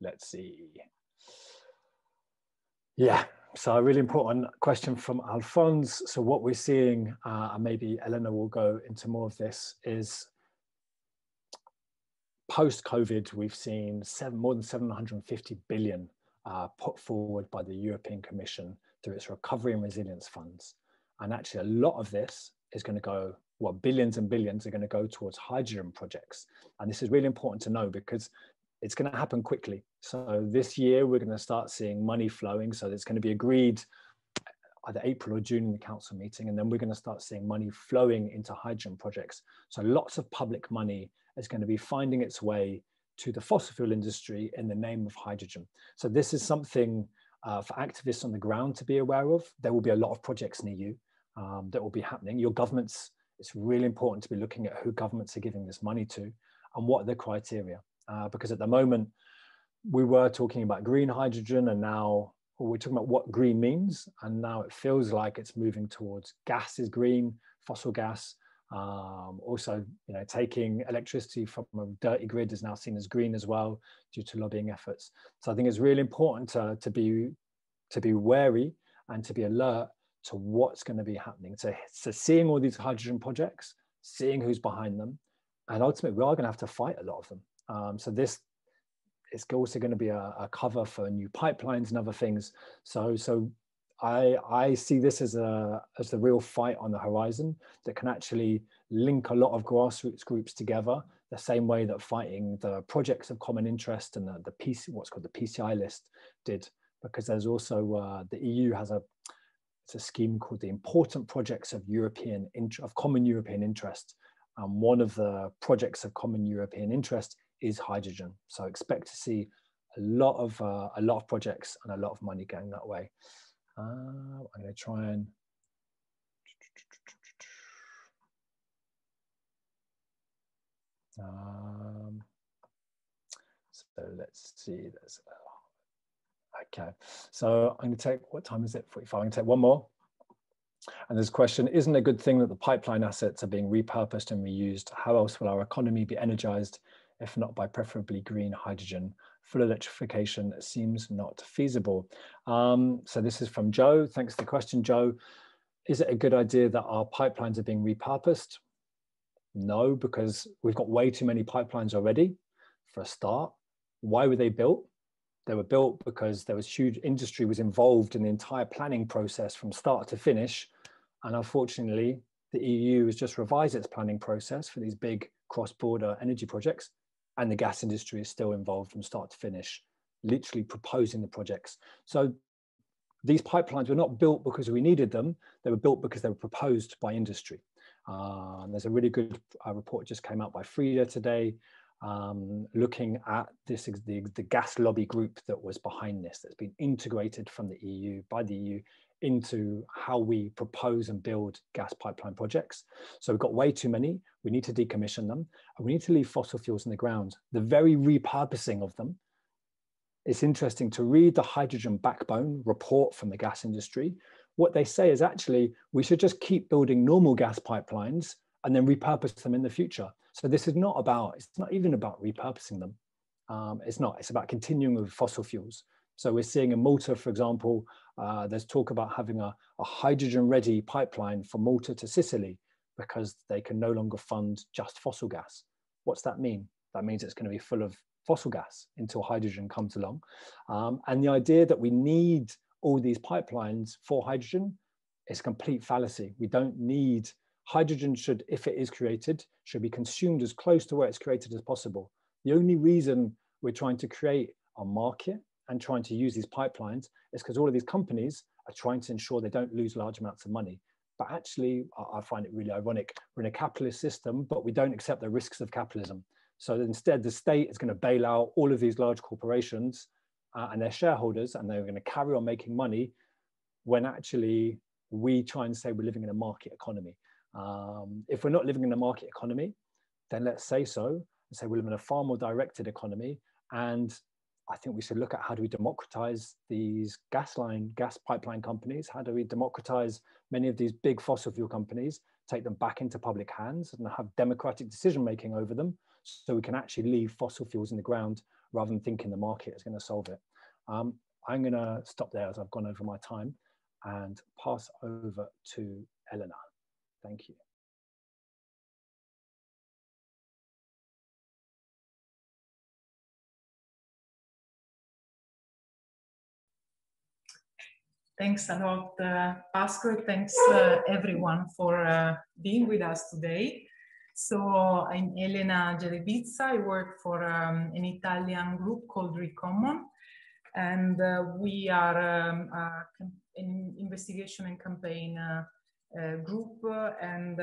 Let's see. Yeah, so a really important question from Alphonse. So what we're seeing, and maybe Elena will go into more of this, is post-COVID, we've seen more than 750 billion put forward by the European Commission through its recovery and resilience funds. And actually a lot of this is going to go, well, billions and billions are going to go towards hydrogen projects. And this is really important to know, because it's going to happen quickly. So this year we're going to start seeing money flowing. So it's going to be agreed either April or June in the council meeting, and then we're going to start seeing money flowing into hydrogen projects. So lots of public money is going to be finding its way to the fossil fuel industry in the name of hydrogen. So this is something for activists on the ground to be aware of. There will be a lot of projects near you that will be happening. Your governments, it's really important to be looking at who governments are giving this money to and what are the criteria. Because at the moment, we were talking about green hydrogen, and now we're talking about what green means. And now it feels like it's moving towards gas is green, fossil gas. Also, taking electricity from a dirty grid is now seen as green as well due to lobbying efforts. So I think it's really important to be wary and to be alert to what's going to be happening. So seeing all these hydrogen projects, seeing who's behind them, and ultimately we are going to have to fight a lot of them. So this it's also going to be a cover for new pipelines and other things. So I see this as the real fight on the horizon that can actually link a lot of grassroots groups together, the same way that fighting the projects of common interest and what's called the PCI list did, because there's also the EU has it's a scheme called the Important Projects of Common European Interest. One of the projects of common European interest is hydrogen. So expect to see a lot of projects and a lot of money going that way. I'm going to try and so let's see. Okay, so I'm going to take, what time is it? 45. I'm going to take one more. And there's a question, isn't it a good thing that the pipeline assets are being repurposed and reused? How else will our economy be energized, if not by preferably green hydrogen? Full electrification seems not feasible. So this is from Joe. Thanks for the question, Joe. Is it a good idea that our pipelines are being repurposed? No, because we've got way too many pipelines already, for a start. Why were they built? They were built because there was huge industry was involved in the entire planning process from start to finish. And unfortunately, the EU has just revised its planning process for these big cross-border energy projects. And the gas industry is still involved from start to finish, literally proposing the projects. So these pipelines were not built because we needed them. They were built because they were proposed by industry. And there's a really good report just came out by Frida today, looking at the gas lobby group that was behind this, that's been integrated from the EU, by the EU, into how we propose and build gas pipeline projects. So we've got way too many. We need to decommission them, and we need to leave fossil fuels in the ground. The very repurposing of them, it's interesting to read the hydrogen backbone report from the gas industry. What they say is actually, we should just keep building normal gas pipelines and then repurpose them in the future. So this is not about, it's not even about repurposing them. It's about continuing with fossil fuels. So we're seeing in Malta, for example, there's talk about having a hydrogen-ready pipeline from Malta to Sicily because they can no longer fund just fossil gas. What's that mean? That means it's going to be full of fossil gas until hydrogen comes along. And the idea that we need all these pipelines for hydrogen is a complete fallacy. We don't need hydrogen. Should, if it is created, should be consumed as close to where it's created as possible. The only reason we're trying to create a market and trying to use these pipelines is because all of these companies are trying to ensure they don't lose large amounts of money. But actually, I find it really ironic. We're in a capitalist system, but we don't accept the risks of capitalism. So instead, the state is going to bail out all of these large corporations and their shareholders, and they're going to carry on making money when actually we try and say we're living in a market economy. If we're not living in a market economy, then let's say so, and say we live in a far more directed economy. And I think we should look at how do we democratize these gas pipeline companies? How do we democratize many of these big fossil fuel companies, take them back into public hands and have democratic decision-making over them so we can actually leave fossil fuels in the ground rather than thinking the market is going to solve it. I'm going to stop there as I've gone over my time and pass over to Elena. Thank you. Thanks a lot, Pascoe. Thanks everyone for being with us today. So I'm Elena Gerebizza. I work for an Italian group called Recommon, and we are an investigation and campaign group, and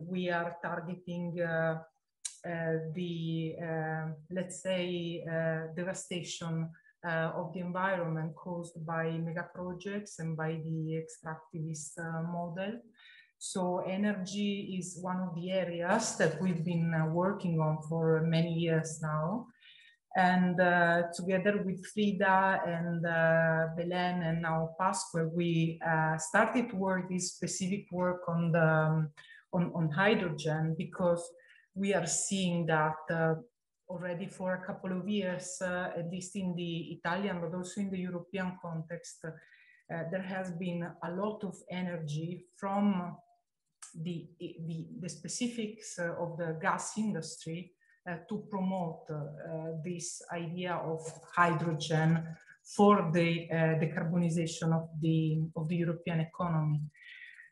we are targeting the, let's say, devastation of the environment caused by mega projects and by the extractivist model. So energy is one of the areas that we've been working on for many years now. And together with Frida and Belen and now Pascoe, we started to work this specific work on on hydrogen, because we are seeing that already for a couple of years, at least in the Italian, but also in the European context, there has been a lot of energy from the specifics of the gas industry to promote this idea of hydrogen for the decarbonization of the European economy.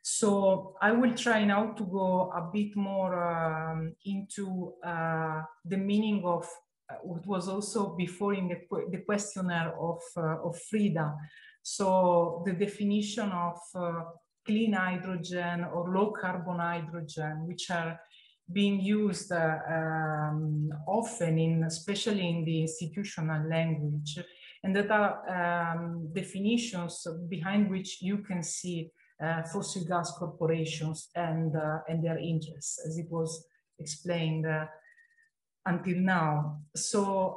So I will try now to go a bit more into the meaning of what was also before in the questionnaire of Frida. So the definition of clean hydrogen or low carbon hydrogen, which are being used often, especially in the institutional language, and that are definitions behind which you can see fossil gas corporations and their interests, as it was explained until now. So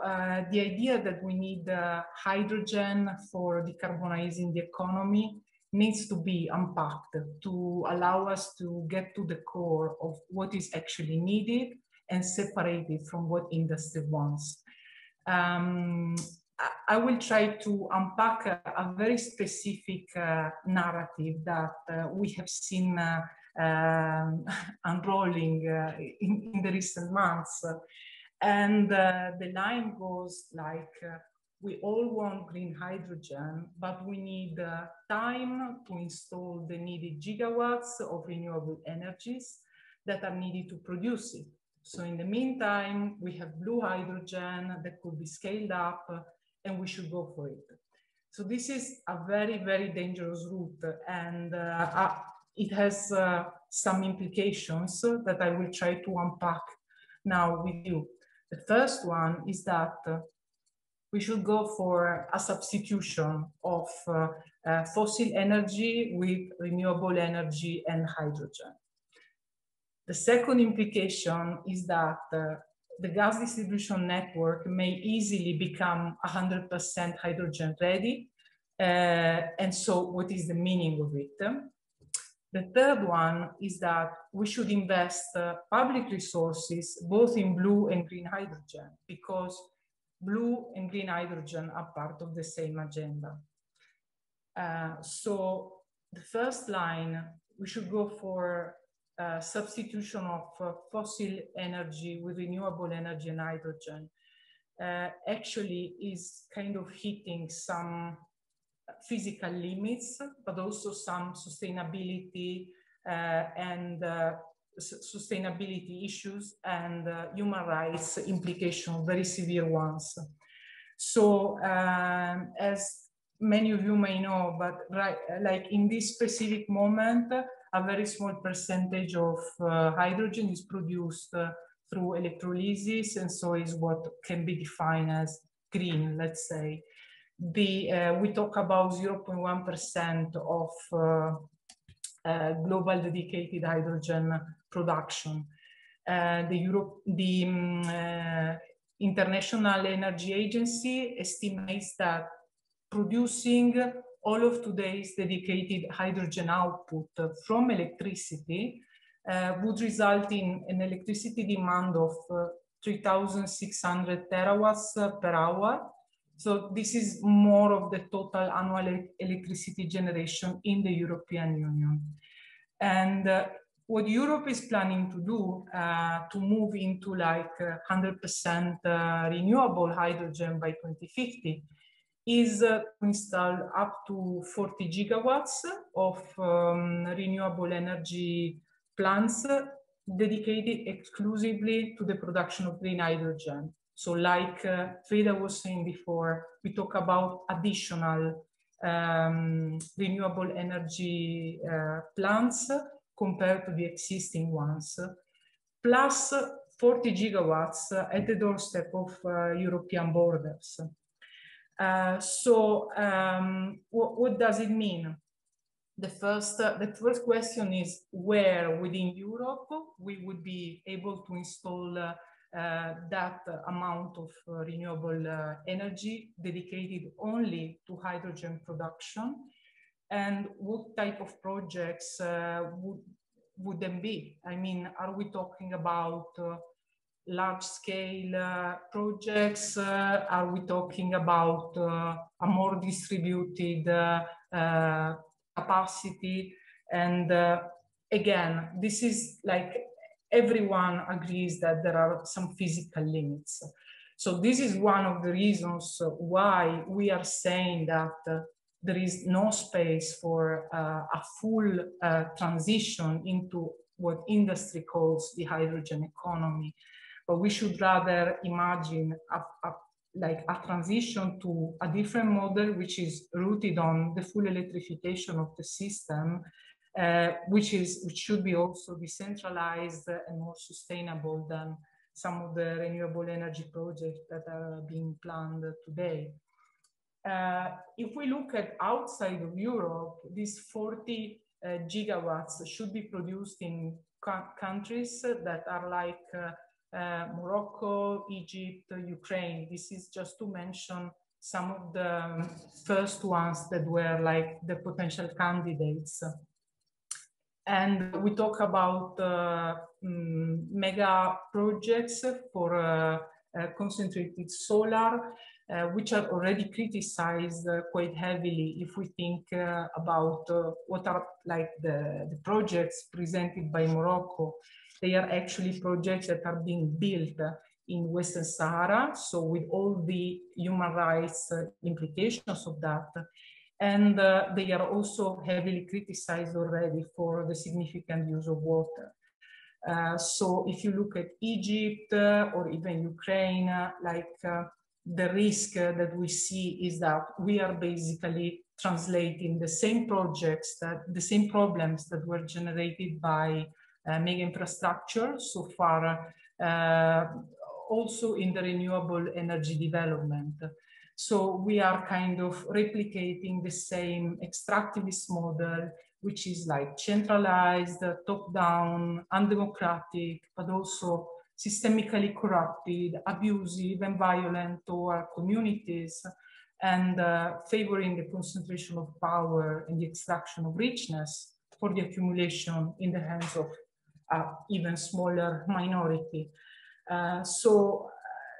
the idea that we need hydrogen for decarbonizing the economy needs to be unpacked to allow us to get to the core of what is actually needed and separate it from what industry wants. I will try to unpack a very specific narrative that we have seen unrolling in the recent months. And the line goes like, we all want green hydrogen, but we need time to install the needed gigawatts of renewable energies that are needed to produce it. So in the meantime, we have blue hydrogen that could be scaled up, and we should go for it. So this is a very, very dangerous route, and it has some implications that I will try to unpack now with you. The first one is that we should go for a substitution of fossil energy with renewable energy and hydrogen. The second implication is that the gas distribution network may easily become 100% hydrogen ready. And so what is the meaning of it? The third one is that we should invest public resources both in blue and green hydrogen, because blue and green hydrogen are part of the same agenda. So the first line, we should go for substitution of fossil energy with renewable energy and hydrogen, actually is kind of hitting some physical limits, but also some sustainability and sustainability issues and human rights implications, very severe ones. So as many of you may know, but like in this specific moment, a very small percentage of hydrogen is produced through electrolysis, and so is what can be defined as green, let's say. We talk about 0.1% of global dedicated hydrogen production. The International Energy Agency estimates that producing all of today's dedicated hydrogen output from electricity would result in an electricity demand of 3,600 terawatts per hour. So this is more of the total annual electricity generation in the European Union. And what Europe is planning to do to move into like 100% renewable hydrogen by 2050 is to install up to 40 gigawatts of renewable energy plants dedicated exclusively to the production of green hydrogen. So like Frida was saying before, we talk about additional renewable energy plants compared to the existing ones, plus 40 gigawatts at the doorstep of European borders. What does it mean? The first question is where within Europe we would be able to install that amount of renewable energy dedicated only to hydrogen production, and what type of projects would them be? I mean, are we talking about large-scale projects? Are we talking about a more distributed capacity? And again, this is like everyone agrees that there are some physical limits. So this is one of the reasons why we are saying that there is no space for a full transition into what industry calls the hydrogen economy. But we should rather imagine like a transition to a different model, which is rooted on the full electrification of the system, which should be also decentralized and more sustainable than some of the renewable energy projects that are being planned today. If we look at outside of Europe, these 40 gigawatts should be produced in countries that are like Morocco, Egypt, Ukraine. This is just to mention some of the first ones that were like the potential candidates. And we talk about mega projects for concentrated solar, which are already criticized quite heavily if we think about what are like the projects presented by Morocco. They are actually projects that are being built in Western Sahara, so with all the human rights implications of that. And they are also heavily criticized already for the significant use of water. So if you look at Egypt or even Ukraine, the risk that we see is that we are basically translating the same projects, the same problems that were generated by mega infrastructure so far, also in the renewable energy development. So we are kind of replicating the same extractivist model, which is like centralized, top-down, undemocratic, but also systemically corrupted, abusive, and violent toward communities, and favoring the concentration of power and the extraction of richness for the accumulation in the hands of even smaller minority. So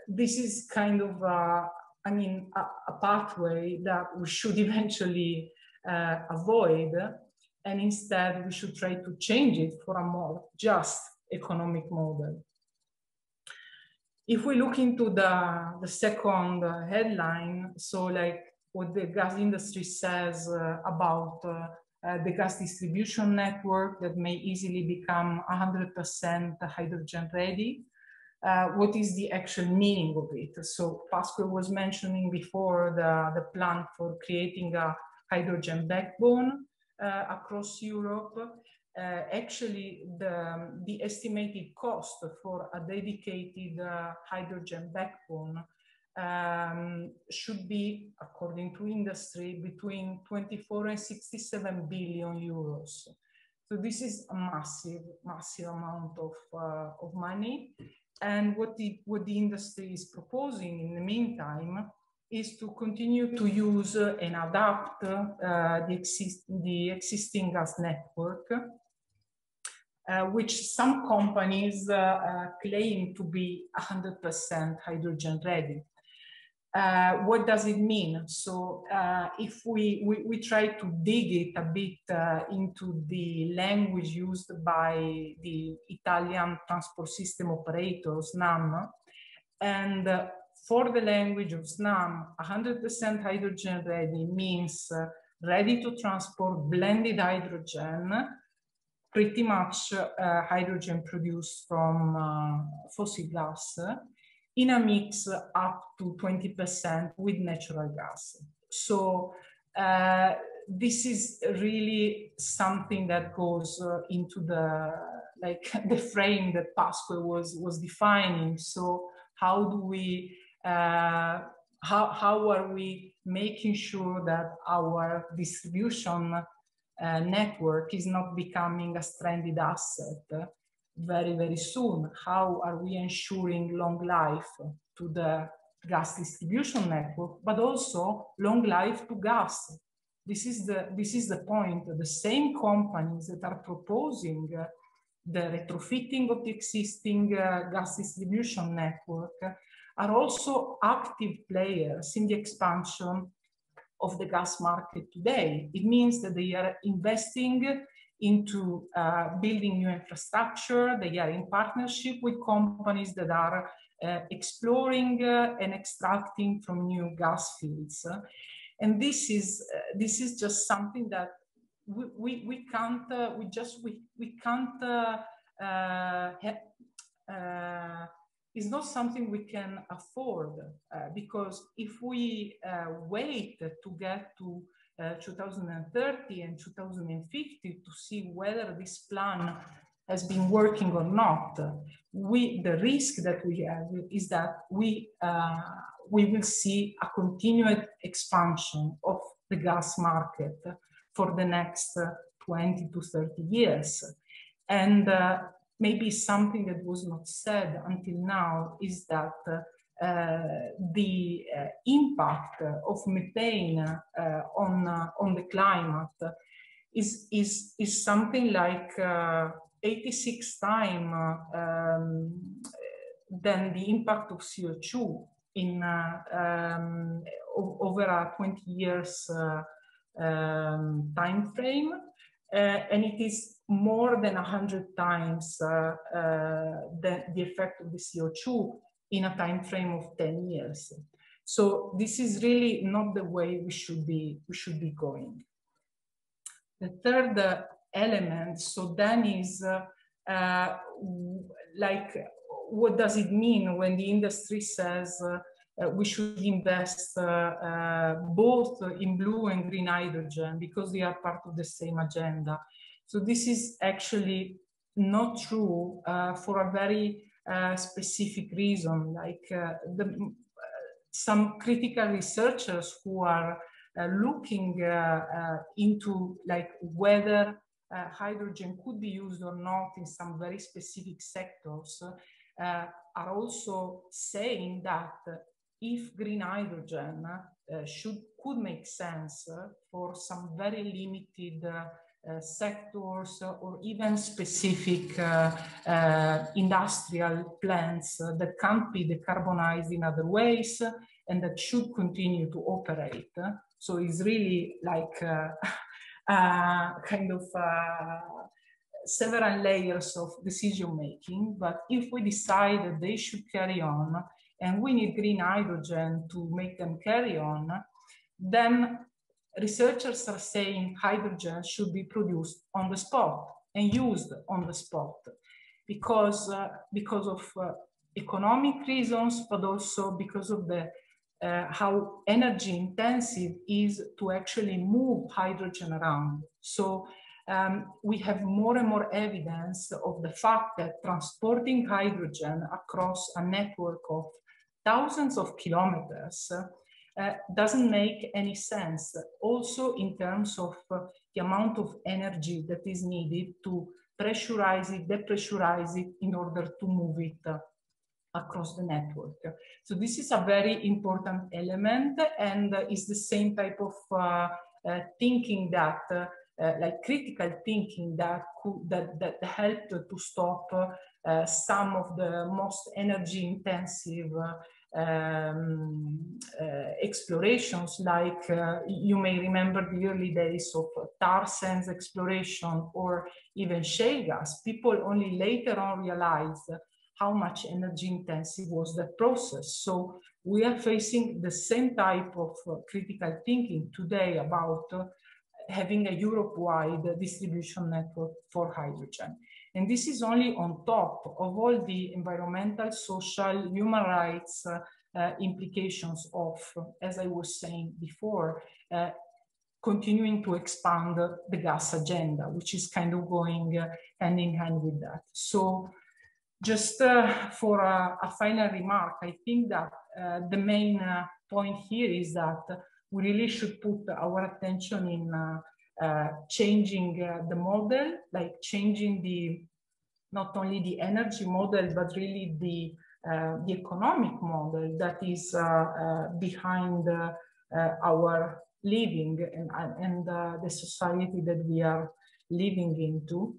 this is kind of, a pathway that we should eventually avoid, and instead we should try to change it for a more just economic model. If we look into the second headline, so like what the gas industry says about the gas distribution network that may easily become 100% hydrogen ready. What is the actual meaning of it? So Pascoe was mentioning before the plan for creating a hydrogen backbone across Europe. Actually, the estimated cost for a dedicated hydrogen backbone should be, according to industry, between 24 and 67 billion euros. So this is a massive, massive amount of money. And what the industry is proposing in the meantime is to continue to use and adapt the existing gas network, which some companies claim to be 100% hydrogen ready. What does it mean? So if we try to dig it a bit into the language used by the Italian transport system operator, SNAM, and for the language of SNAM, 100% hydrogen ready means ready to transport blended hydrogen, pretty much hydrogen produced from fossil gas, in a mix up to 20% with natural gas. So this is really something that goes into the frame that Pascoe was defining. So how do we, how are we making sure that our distribution network is not becoming a stranded asset very, very soon? How are we ensuring long life to the gas distribution network, but also long life to gas? This is the point. The same companies that are proposing the retrofitting of the existing gas distribution network are also active players in the expansion of the gas market today. It means that they are investing into building new infrastructure. They are in partnership with companies that are exploring and extracting from new gas fields. And this is just something that we can't it's not something we can afford, because if we wait to get to 2030 and 2050 to see whether this plan has been working or not, the risk that we have is that we will see a continued expansion of the gas market for the next 20 to 30 years. And maybe something that was not said until now is that the impact of methane on the climate is something like 86 times than the impact of CO2 in over a 20 years time frame. And it is more than 100 times the effect of the CO2 in a time frame of 10 years. So this is really not the way we should be going. The third element, so then is like, what does it mean when the industry says we should invest both in blue and green hydrogen because they are part of the same agenda? So this is actually not true for a very specific reason. Like some critical researchers who are looking into like whether hydrogen could be used or not in some very specific sectors are also saying that if green hydrogen could make sense for some very limited sectors or even specific industrial plants that can't be decarbonized in other ways and that should continue to operate. So it's really like kind of several layers of decision making. But if we decide that they should carry on and we need green hydrogen to make them carry on, then researchers are saying hydrogen should be produced on the spot and used on the spot because of economic reasons, but also because of the how energy intensive is to actually move hydrogen around. So we have more and more evidence of the fact that transporting hydrogen across a network of thousands of kilometers doesn't make any sense. Also in terms of the amount of energy that is needed to pressurize it, depressurize it in order to move it across the network. So this is a very important element, and is the same type of thinking that, like critical thinking that helped to stop some of the most energy intensive explorations, like you may remember the early days of tar sands exploration or even shale gas. People only later on realized how much energy intensive was that process. So we are facing the same type of critical thinking today about having a Europe-wide distribution network for hydrogen. And this is only on top of all the environmental, social, human rights implications of, as I was saying before, continuing to expand the gas agenda, which is kind of going hand in hand with that. So just for a final remark, I think that the main point here is that we really should put our attention in changing the model, like changing not only the energy model, but really the economic model that is behind our living and the society that we are living into.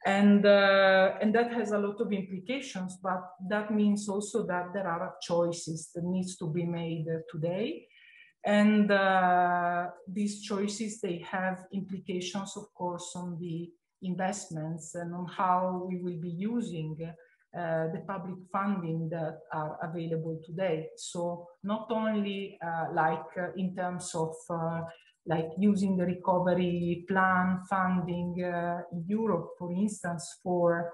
And that has a lot of implications, but that means also that there are choices that needs to be made today. And these choices, they have implications, of course, on the investments and on how we will be using the public funding that are available today. So not only in terms of like using the recovery plan funding in Europe, for instance, for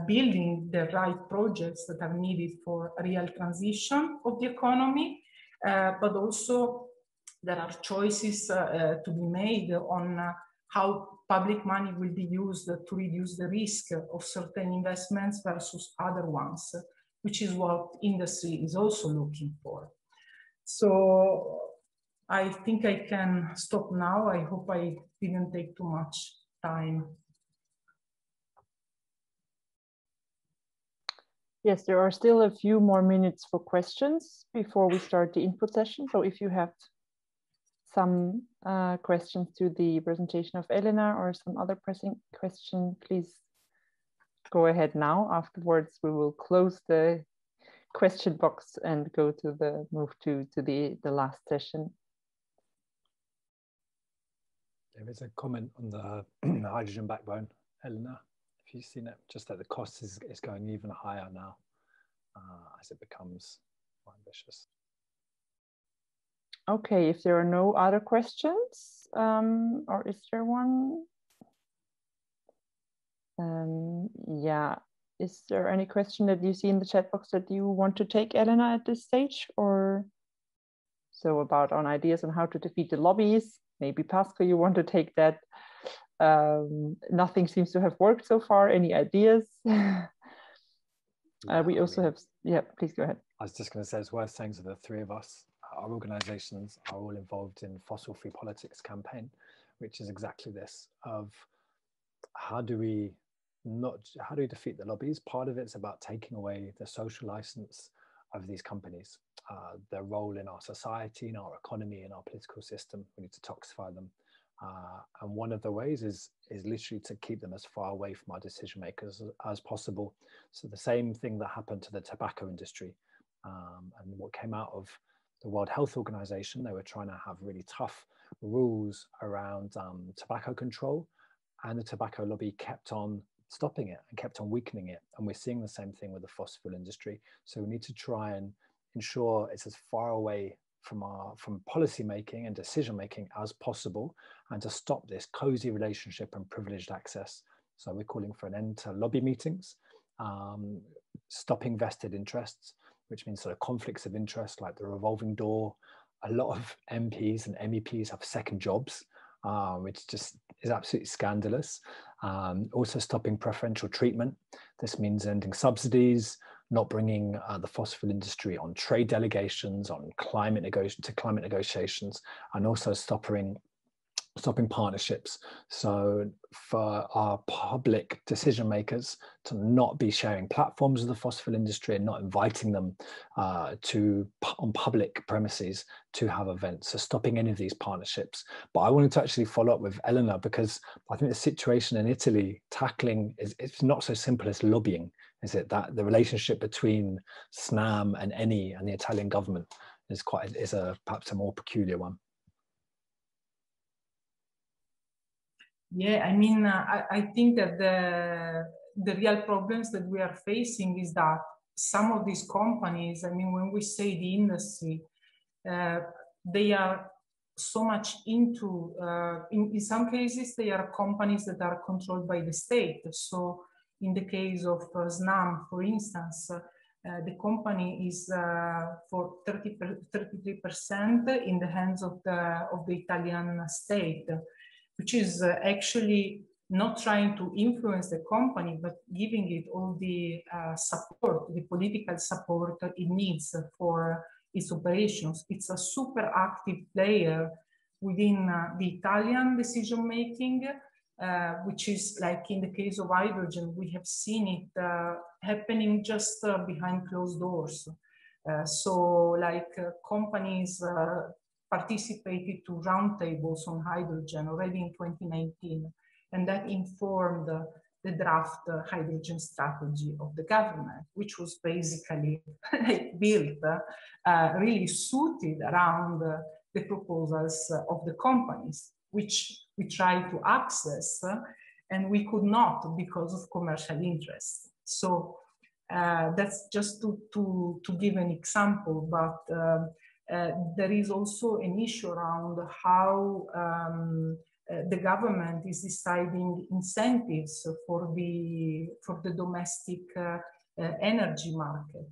building the right projects that are needed for a real transition of the economy, but also there are choices to be made on how public money will be used to reduce the risk of certain investments versus other ones, which is what industry is also looking for. So I think I can stop now. I hope I didn't take too much time. Yes, there are still a few more minutes for questions before we start the input session. So if you have some questions to the presentation of Elena or some other pressing question, please go ahead now. Afterwards, we will close the question box and go to move to the last session. There is a comment on the hydrogen backbone, Elena. If you've seen it, just that the cost is going even higher now as it becomes more ambitious. Okay, if there are no other questions, or is there one? Yeah, is there any question that you see in the chat box that you want to take, Elena, at this stage? Or so about on ideas on how to defeat the lobbies? Maybe Pascoe, you want to take that? Nothing seems to have worked so far. Any ideas? We also have, yeah, please go ahead. I was just going to say, it's worth saying to the three of us, our organizations are all involved in fossil-free politics campaign, which is exactly this of how do we defeat the lobbies? Part of it's about taking away the social license of these companies, their role in our society, in our economy, in our political system. We need to toxify them. And one of the ways is literally to keep them as far away from our decision makers as possible. So the same thing that happened to the tobacco industry and what came out of the World Health Organization, they were trying to have really tough rules around tobacco control, and the tobacco lobby kept on stopping it and kept on weakening it. And we're seeing the same thing with the fossil fuel industry. So we need to try and ensure it's as far away from policy making and decision making as possible, and to stop this cozy relationship and privileged access. So we're calling for an end to lobby meetings, stopping vested interests, which means sort of conflicts of interest like the revolving door. A lot of MPs and MEPs have second jobs, which just is absolutely scandalous. Also stopping preferential treatment. This means ending subsidies, not bringing the fossil fuel industry on trade delegations, on climate negotiations, and also stopping partnerships. So for our public decision makers to not be sharing platforms with the fossil fuel industry and not inviting them on public premises to have events. So stopping any of these partnerships. But I wanted to actually follow up with Elena, because I think the situation in Italy it's not so simple as lobbying, is it? That the relationship between SNAM and ENI and the Italian government is perhaps a more peculiar one. Yeah, I mean, I think that the real problems that we are facing is that some of these companies, I mean, when we say the industry, they are so much into, in some cases, they are companies that are controlled by the state. So in the case of SNAM, for instance, the company is for 33% in the hands of the Italian state, which is actually not trying to influence the company, but giving it all the support, the political support it needs for its operations. It's a super active player within the Italian decision-making, which is like in the case of hydrogen, we have seen it happening just behind closed doors. So like companies participated to roundtables on hydrogen already in 2019, and that informed the draft hydrogen strategy of the government, which was basically built really suited around the proposals of the companies, which we try to access and we could not because of commercial interests. So that's just to give an example, but there is also an issue around how the government is deciding incentives for the domestic energy market.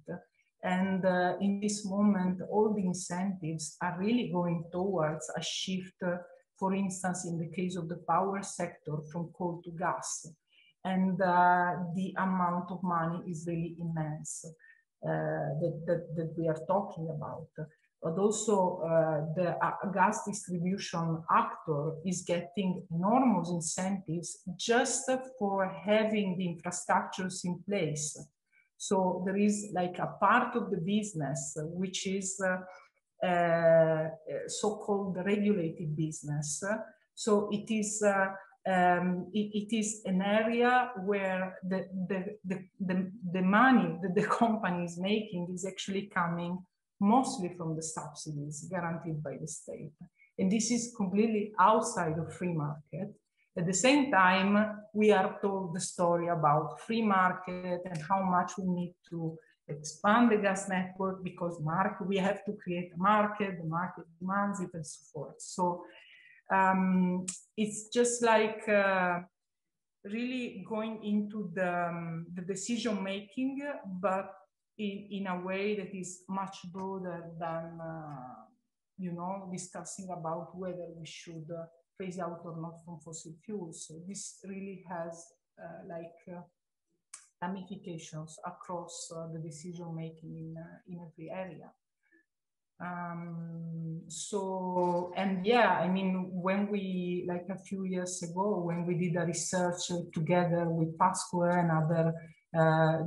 And in this moment, all the incentives are really going towards a shift, for instance, in the case of the power sector, from coal to gas. And the amount of money is really immense that we are talking about. But also the gas distribution actor is getting enormous incentives just for having the infrastructures in place. So there is like a part of the business which is so-called regulated business. So it is it is an area where the money that the company is making is actually coming mostly from the subsidies guaranteed by the state. And this is completely outside of free market. At the same time, we are told the story about free market and how much we need to expand the gas network because we have to create a market, the market demands it, and so forth. So it's just like really going into the decision making, but in a way that is much broader than you know, discussing about whether we should phase out or not from fossil fuels. So this really has ramifications across the decision making in every area. So, and yeah, I mean, when we, like a few years ago, when we did a research together with Pascoe and other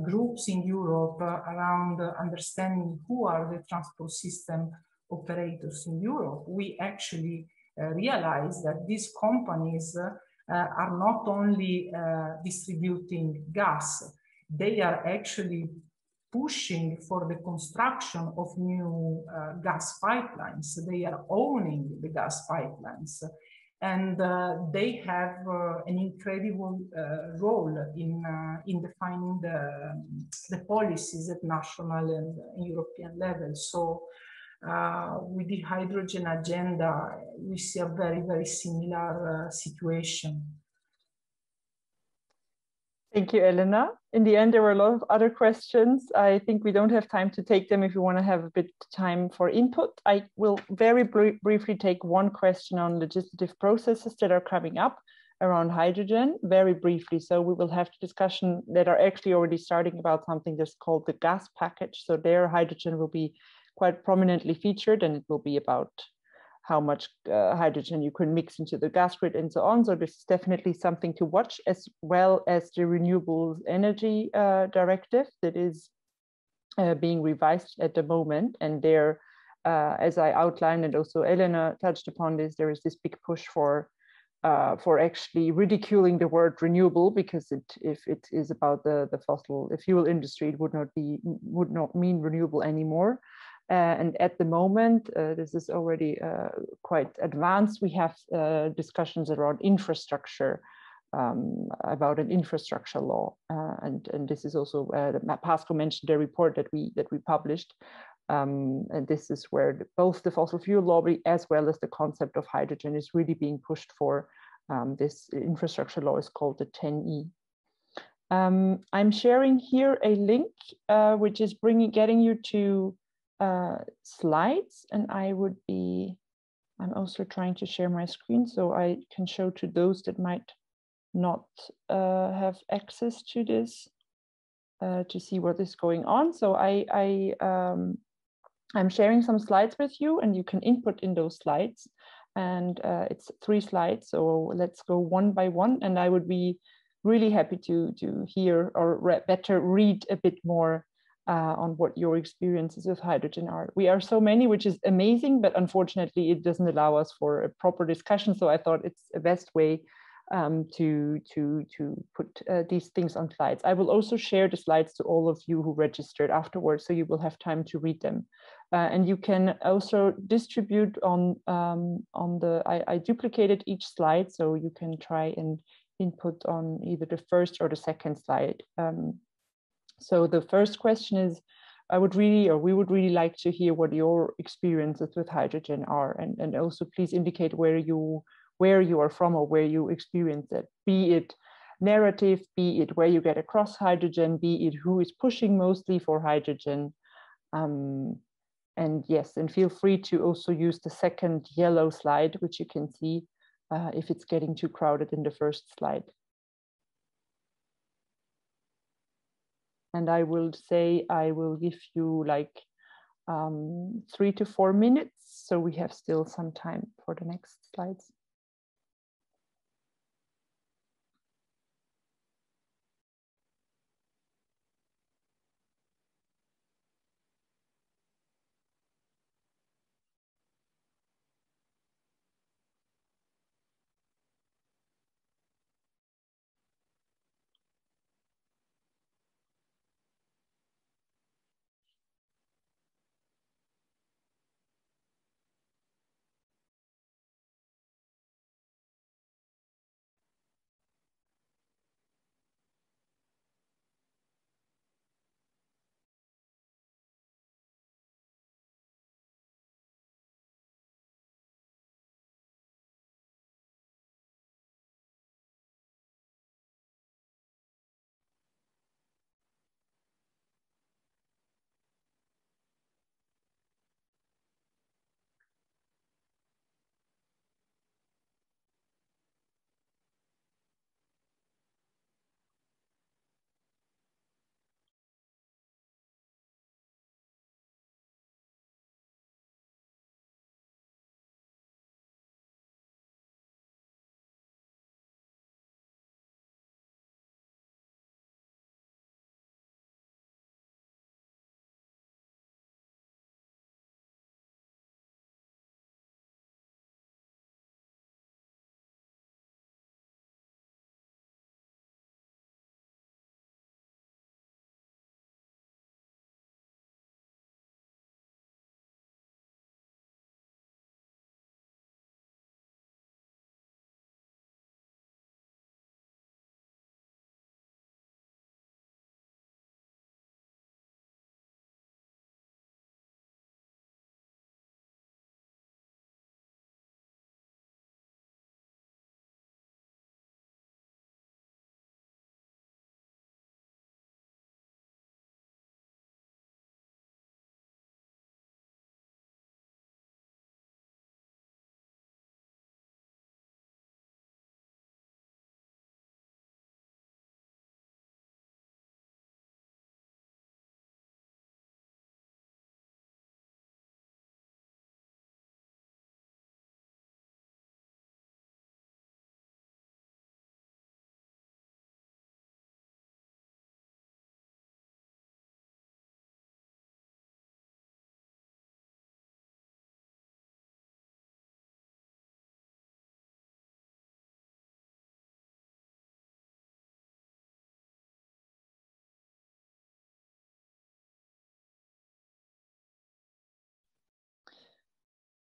groups in Europe around understanding who are the transport system operators in Europe, we actually realized that these companies are not only distributing gas, they are actually pushing for the construction of new gas pipelines. They are owning the gas pipelines. And they have an incredible role in defining the policies at national and European level. So with the hydrogen agenda, we see a very, very similar situation. Thank you, Elena. In the end, there were a lot of other questions. I think we don't have time to take them if you want to have a bit of time for input. I will very briefly take one question on legislative processes that are coming up around hydrogen, very briefly. So we will have a discussion that are actually already starting about something that's called the gas package. So there, hydrogen will be quite prominently featured, and it will be about how much hydrogen you can mix into the gas grid and so on. So this is definitely something to watch, as well as the renewable energy directive that is being revised at the moment. And there, as I outlined, and also Elena touched upon this, there is this big push for actually ridiculing the word renewable, because if it is about the fossil fuel industry, it would not mean renewable anymore. And at the moment, this is already quite advanced. We have discussions around infrastructure, about an infrastructure law, and this is also Pascoe mentioned the report that we published, and this is where both the fossil fuel lobby as well as the concept of hydrogen is really being pushed for. This infrastructure law is called the 10E. I'm sharing here a link which is getting you to slides, and I'm also trying to share my screen so I can show to those that might not have access to this to see what is going on. So I'm sharing some slides with you, and you can input in those slides, and it's 3 slides, so let's go one by one, and I would be really happy to hear or better read a bit more on what your experiences with hydrogen are. We are so many, which is amazing, but unfortunately it doesn't allow us for a proper discussion. So I thought it's the best way to put these things on slides. I will also share the slides to all of you who registered afterwards, so you will have time to read them. And you can also distribute on I duplicated each slide, so you can try and input on either the first or the second slide. So the first question is, we would really like to hear what your experiences with hydrogen are, and also please indicate where you are from or where you experience it, be it narrative, be it where you get across hydrogen, be it who is pushing mostly for hydrogen. And yes, and feel free to also use the second yellow slide, which you can see if it's getting too crowded in the first slide. And I will say, I will give you like 3 to 4 minutes, so we have still some time for the next slides.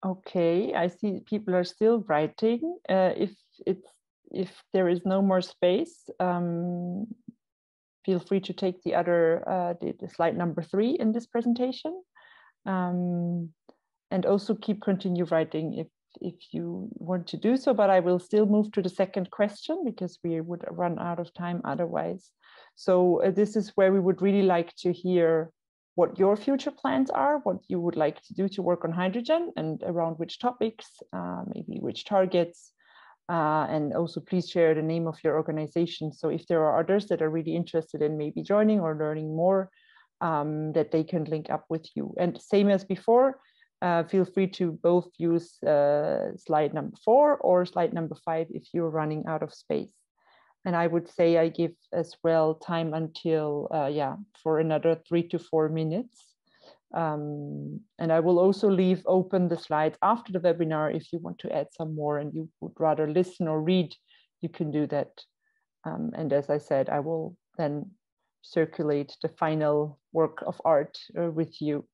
Okay, I see people are still writing. If there is no more space, feel free to take the other the slide number 3 in this presentation, and also continue writing if you want to do so. But I will still move to the second question because we would run out of time otherwise. So this is where we would really like to hear what your future plans are, what you would like to do to work on hydrogen, and around which topics, maybe which targets, and also please share the name of your organization. So if there are others that are really interested in maybe joining or learning more, that they can link up with you. And same as before, feel free to both use slide number 4 or slide number 5 if you're running out of space. And I would say I give as well time until, for another 3 to 4 minutes. And I will also leave open the slides after the webinar. If you want to add some more and you would rather listen or read, you can do that. And as I said, I will then circulate the final work of art with you.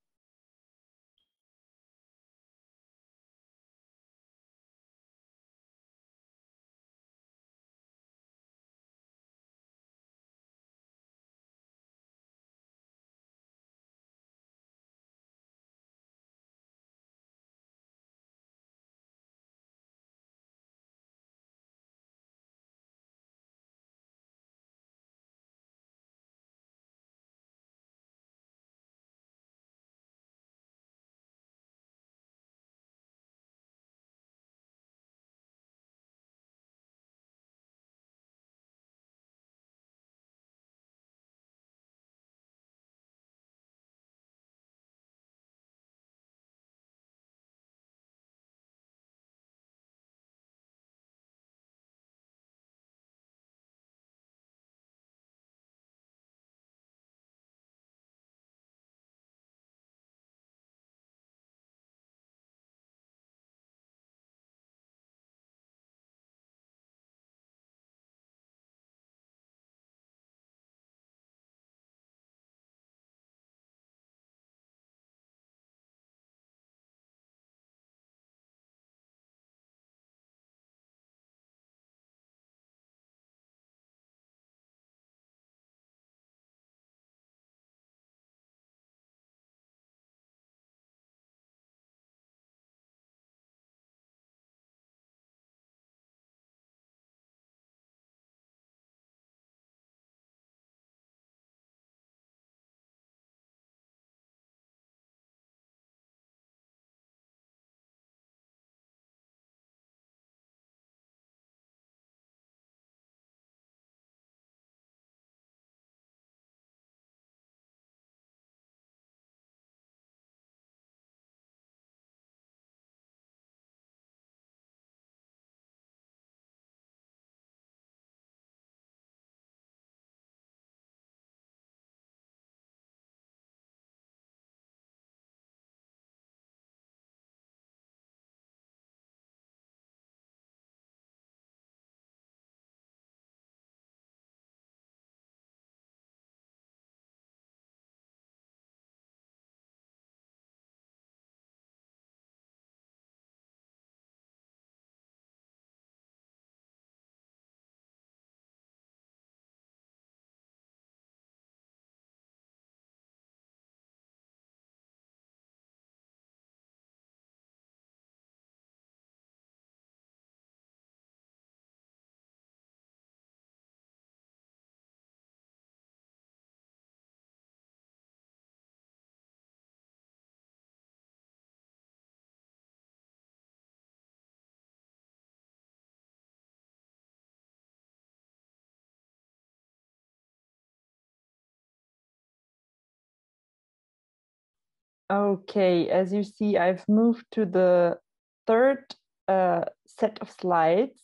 Okay, as you see, I've moved to the third set of slides.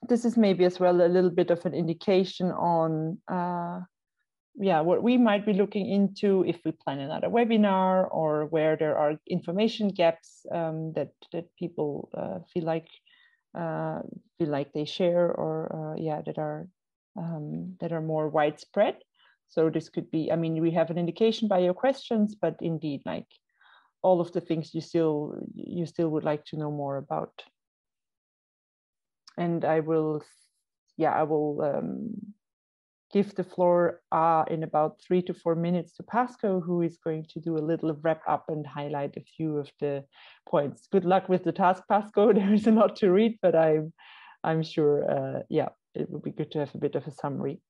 This is maybe as well a little bit of an indication on what we might be looking into if we plan another webinar, or where there are information gaps that people feel like they share, or that are more widespread. So this could be, I mean, we have an indication by your questions, but indeed, like all of the things you still would like to know more about. And I will give the floor in about 3 to 4 minutes to Pascoe, who is going to do a little wrap up and highlight a few of the points. Good luck with the task, Pascoe. There is a lot to read, but I'm sure, it would be good to have a bit of a summary.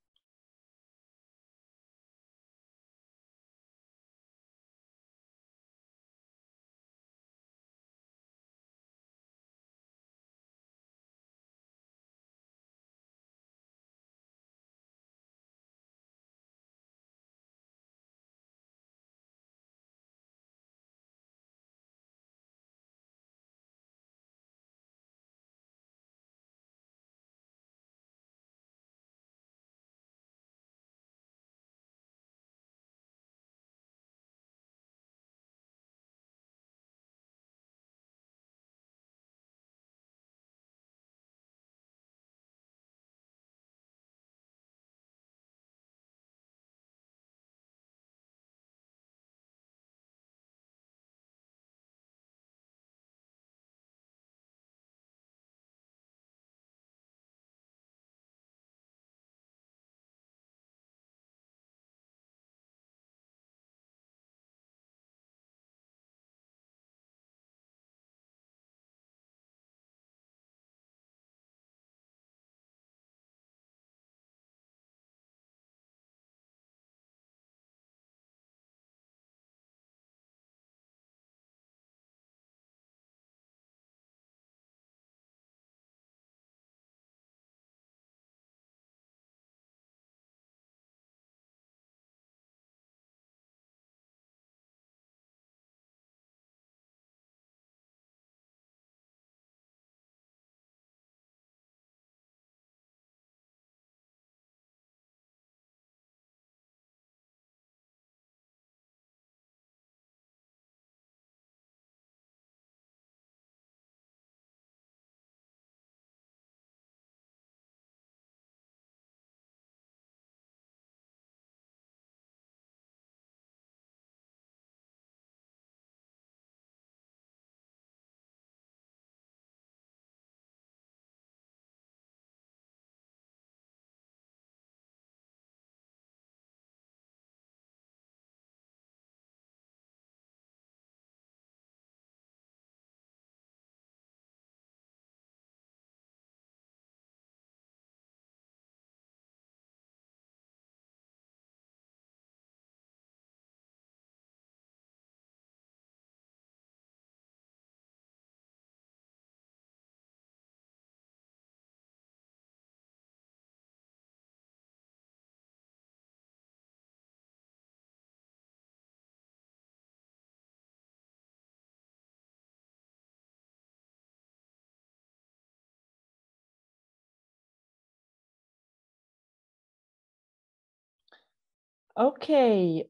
Okay,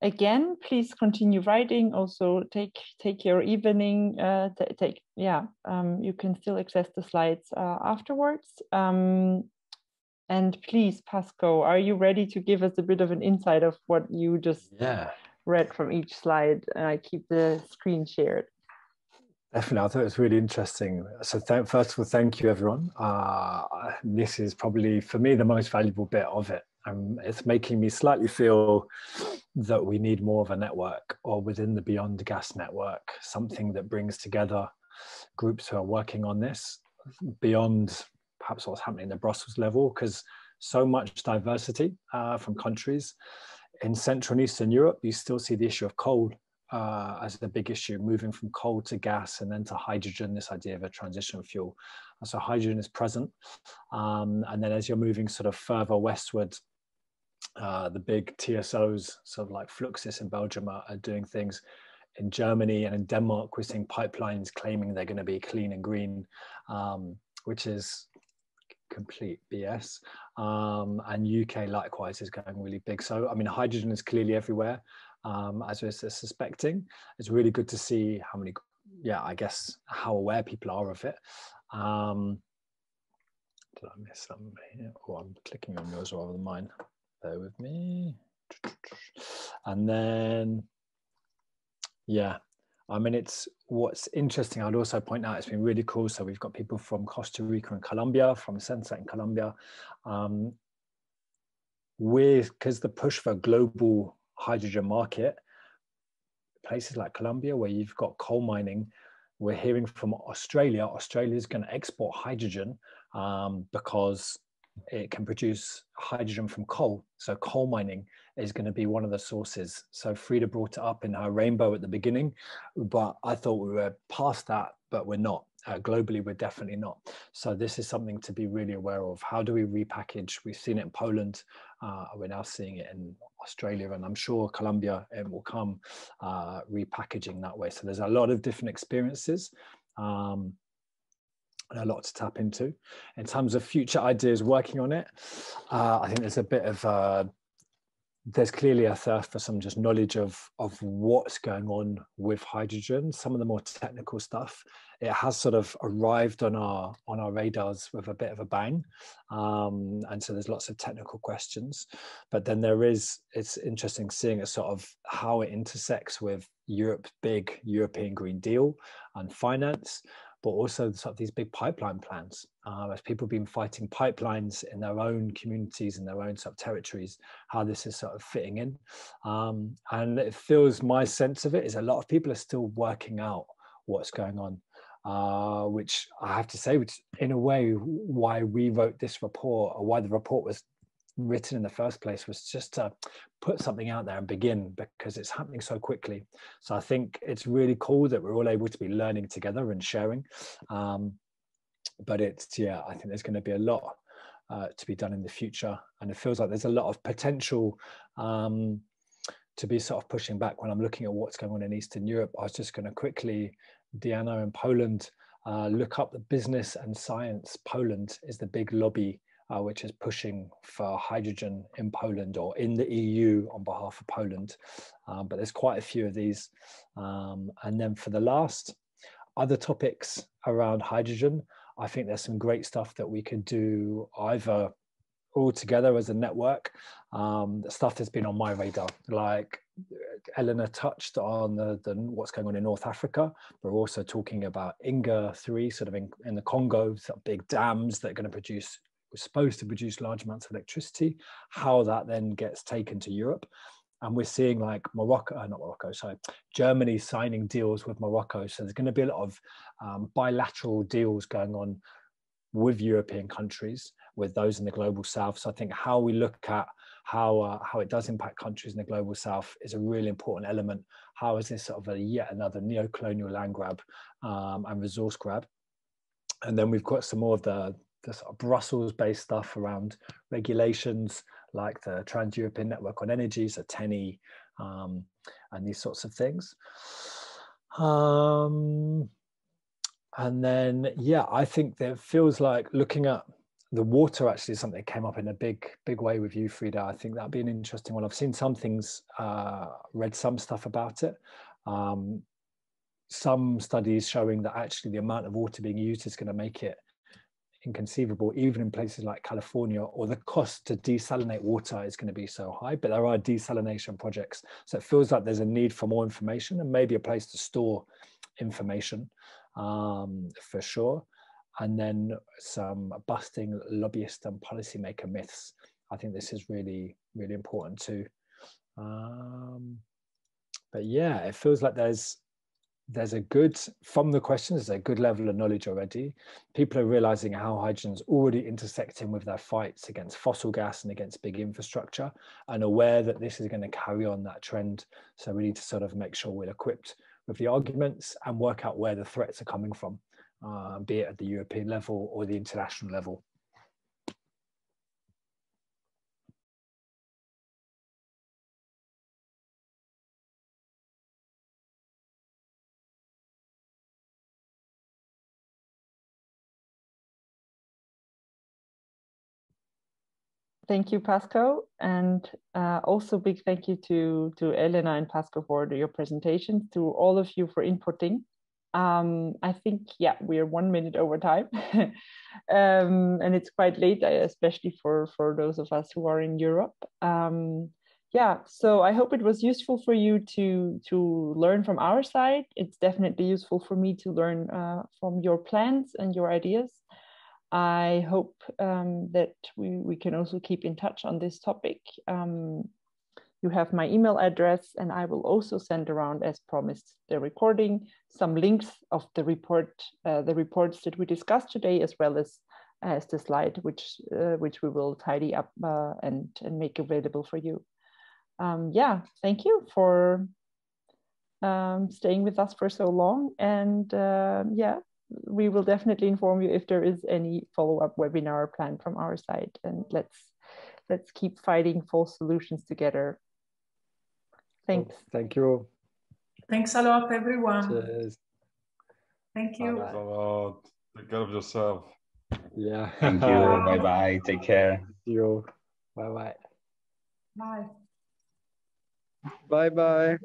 again, please continue writing. Also take your evening, you can still access the slides afterwards. And please, Pascoe, are you ready to give us a bit of an insight of what you just read from each slide? And I keep the screen shared. Definitely, I thought it was really interesting. So first of all, thank you, everyone. This is probably, for me, the most valuable bit of it. It's making me slightly feel that we need more of a network, or within the Beyond Gas network, something that brings together groups who are working on this beyond perhaps what's happening at the Brussels level, because so much diversity from countries. In Central and Eastern Europe, you still see the issue of coal as the big issue, moving from coal to gas and then to hydrogen, this idea of a transition fuel. So hydrogen is present. And then as you're moving sort of further westward The big TSOs, sort of like Fluxus in Belgium, are doing things. In Germany and in Denmark, we're seeing pipelines claiming they're going to be clean and green, which is complete BS. And UK likewise is going really big. So, I mean, hydrogen is clearly everywhere, as we're suspecting. It's really good to see how many, I guess, how aware people are of it. Did I miss something here? Oh, I'm clicking on yours rather than mine. Bear with me. And then, I mean, it's what's interesting. I'd also point out it's been really cool. So we've got people from Costa Rica and Colombia, from Sensa in Colombia, because the push for a global hydrogen market, places like Colombia where you've got coal mining, we're hearing from Australia. Australia is going to export hydrogen because it can produce hydrogen from coal. So coal mining is going to be one of the sources. So Frida brought it up in her rainbow at the beginning, but I thought we were past that, but we're not. Globally, we're definitely not. So this is something to be really aware of. How do we repackage? We've seen it in Poland. We're now seeing it in Australia, and I'm sure Colombia it will come repackaging that way. So there's a lot of different experiences. And a lot to tap into. In terms of future ideas working on it, I think there's a bit of there's clearly a thirst for some just knowledge of what's going on with hydrogen. Some of the more technical stuff, it has sort of arrived on our radars with a bit of a bang, and so there's lots of technical questions. But then it's interesting seeing a sort of how it intersects with Europe's big European Green Deal and finance, but also sort of these big pipeline plans. As people have been fighting pipelines in their own communities, in their own sort of territories, how this is sort of fitting in. And it feels, my sense of it is a lot of people are still working out what's going on, which I have to say, which in a way, why we wrote this report, or why the report was written in the first place, was just to put something out there and begin, because it's happening so quickly. So I think it's really cool that we're all able to be learning together and sharing. But it's, I think there's going to be a lot to be done in the future. And it feels like there's a lot of potential to be sort of pushing back. When I'm looking at what's going on in Eastern Europe, I was just going to quickly, Diana in Poland, look up the Business and Science. Poland is the big lobby which is pushing for hydrogen in Poland, or in the EU on behalf of Poland. But there's quite a few of these. And then for the last, other topics around hydrogen, I think there's some great stuff that we could do either all together as a network. The stuff that's been on my radar, like Elena touched on the what's going on in North Africa. We're also talking about Inga 3, sort of in the Congo, sort of big dams that are going to produce, we're supposed to produce large amounts of electricity, how that then gets taken to Europe. And we're seeing like Germany signing deals with Morocco. So there's going to be a lot of bilateral deals going on with European countries, with those in the global south. So I think how we look at how it does impact countries in the global south is a really important element. How is this sort of yet another neo-colonial land grab and resource grab? And then we've got some more of the sort of Brussels-based stuff around regulations, like the Trans-European Network on Energy, so TENI, and these sorts of things. And then, I think that it feels like looking at the water actually is something that came up in a big way with you, Frida. I think that'd be an interesting one. I've seen some things, read some stuff about it. Some studies showing that actually the amount of water being used is going to make it inconceivable, even in places like California, or the cost to desalinate water is going to be so high. But there are desalination projects. So it feels like there's a need for more information and maybe a place to store information, for sure. And then some busting lobbyist and policymaker myths. I think this is really, really important too. But it feels like there's a good, from the questions, there's a good level of knowledge already. People are realizing how hydrogen's already intersecting with their fights against fossil gas and against big infrastructure, and aware that this is going to carry on that trend. So we need to sort of make sure we're equipped with the arguments and work out where the threats are coming from, be it at the European level or the international level. Thank you, Pascoe, and also big thank you to Elena and Pascoe for your presentations, to all of you for inputting. I think, yeah, we are 1 minute over time, and it's quite late, especially for those of us who are in Europe. Yeah, so I hope it was useful for you to learn from our side. It's definitely useful for me to learn from your plans and your ideas. I hope that we can also keep in touch on this topic. You have my email address, and I will also send around, as promised, the recording, some links of the reports that we discussed today, as well as the slide, which we will tidy up and make available for you. Yeah, thank you for staying with us for so long, and yeah, we will definitely inform you if there is any follow-up webinar planned from our side, and let's keep fighting for solutions together. Thanks. Thank you. Thanks a lot, everyone. Cheers. Thank you. Thanks a lot. Take care of yourself. Yeah. Thank you. Bye-bye. Take care. See you. Bye-bye. Bye. Bye-bye.